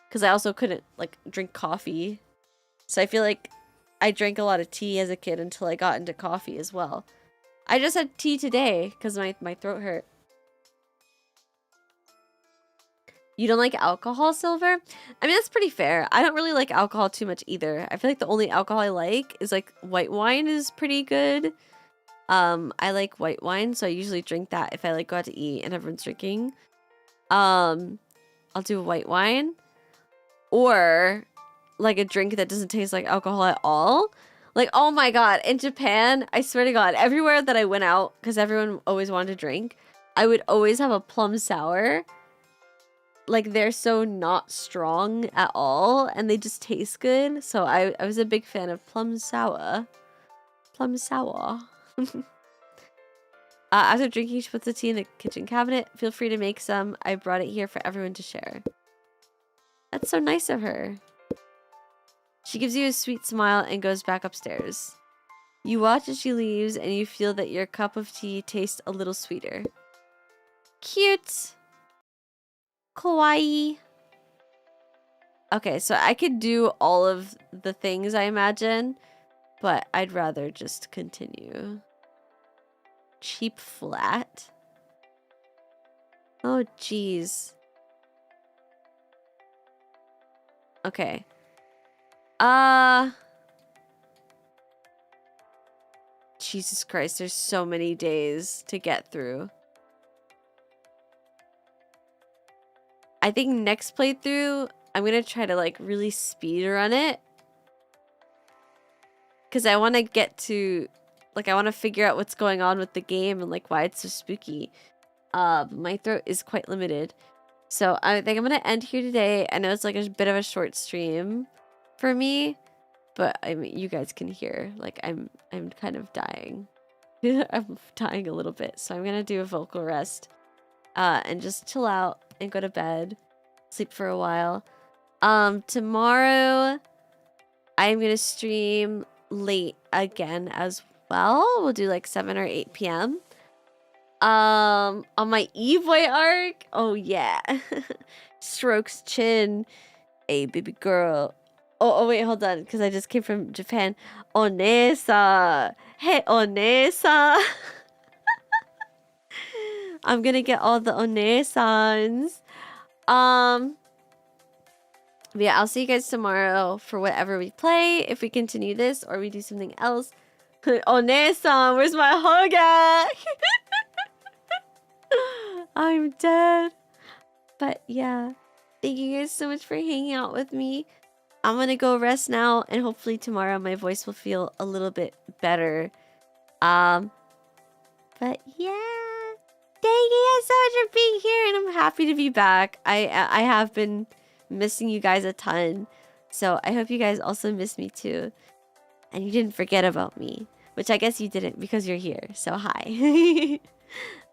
Speaker 2: Because I also couldn't like drink coffee. So I feel like I drank a lot of tea as a kid until I got into coffee as well. I just had tea today because my throat hurt. You don't like alcohol, Silver? I mean, that's pretty fair. I don't really like alcohol too much either. I feel like the only alcohol I like is like white wine is pretty good. I like white wine, so I usually drink that if I like go out to eat and everyone's drinking. I'll do white wine or like a drink that doesn't taste like alcohol at all. Like, oh my god, in Japan, I swear to god, everywhere that I went out, because everyone always wanted to drink, I would always have a plum sour. Like, they're so not strong at all, and they just taste good. So I was a big fan of plum sour. Plum sour. After drinking, she puts the tea in the kitchen cabinet. Feel free to make some. I brought it here for everyone to share. That's so nice of her. She gives you a sweet smile and goes back upstairs. You watch as she leaves, and you feel that your cup of tea tastes a little sweeter. Cute! Kawaii. Okay, so I could do all of the things, I imagine, but I'd rather just continue. Cheap flat. Oh, jeez. Okay. Jesus Christ, there's so many days to get through. I think next playthrough, I'm going to try to like really speed run it. Because I want to get to, like, I want to figure out what's going on with the game and like why it's so spooky. My throat is quite limited. So I think I'm going to end here today. I know it's like a bit of a short stream for me. But I mean, you guys can hear, like, I'm kind of dying. I'm dying a little bit. So I'm going to do a vocal rest. And just chill out and go to bed. Sleep for a while. Tomorrow I'm gonna stream late again as well. We'll do like 7 or 8 p.m. On my EVE.EXE arc. Oh yeah. Strokes chin. Hey baby girl. Oh wait, hold on, because I just came from Japan. Onesa. Hey Onesa. I'm gonna get all the Onesans. But yeah, I'll see you guys tomorrow for whatever we play. If we continue this or we do something else. Onesan, where's my hug at? I'm dead. But yeah, thank you guys so much for hanging out with me. I'm gonna go rest now, and hopefully tomorrow my voice will feel a little bit better. But yeah, thank you guys so much for being here, and I'm happy to be back. I have been missing you guys a ton, so I hope you guys also miss me too, and you didn't forget about me, which I guess you didn't because you're here. So hi.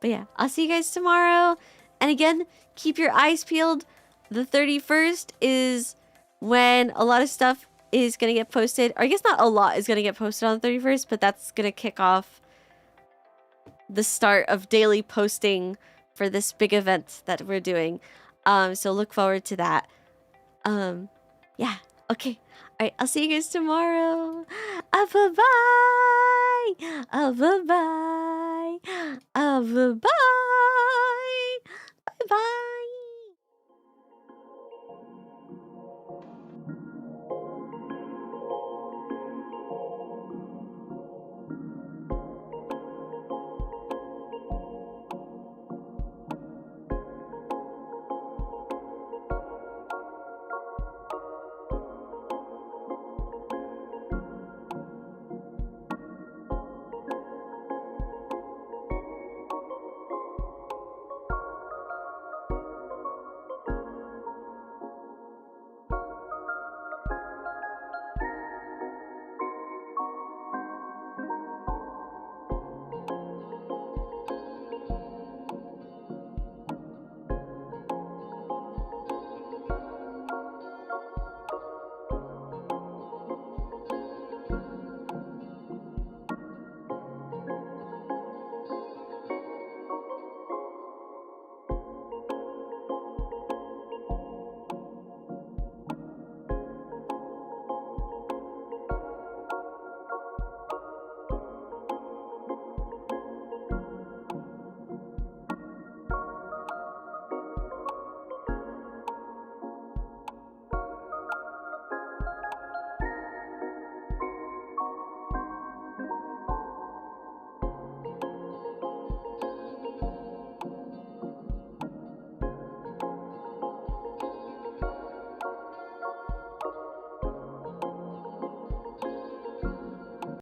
Speaker 2: But yeah, I'll see you guys tomorrow. And again, keep your eyes peeled. The 31st is when a lot of stuff is going to get posted. Or I guess not a lot is going to get posted on the 31st, but that's going to kick off the start of daily posting for this big event that we're doing. So look forward to that. Yeah, okay. All right, I'll see you guys tomorrow. Bye-bye. Bye-bye. Bye-bye.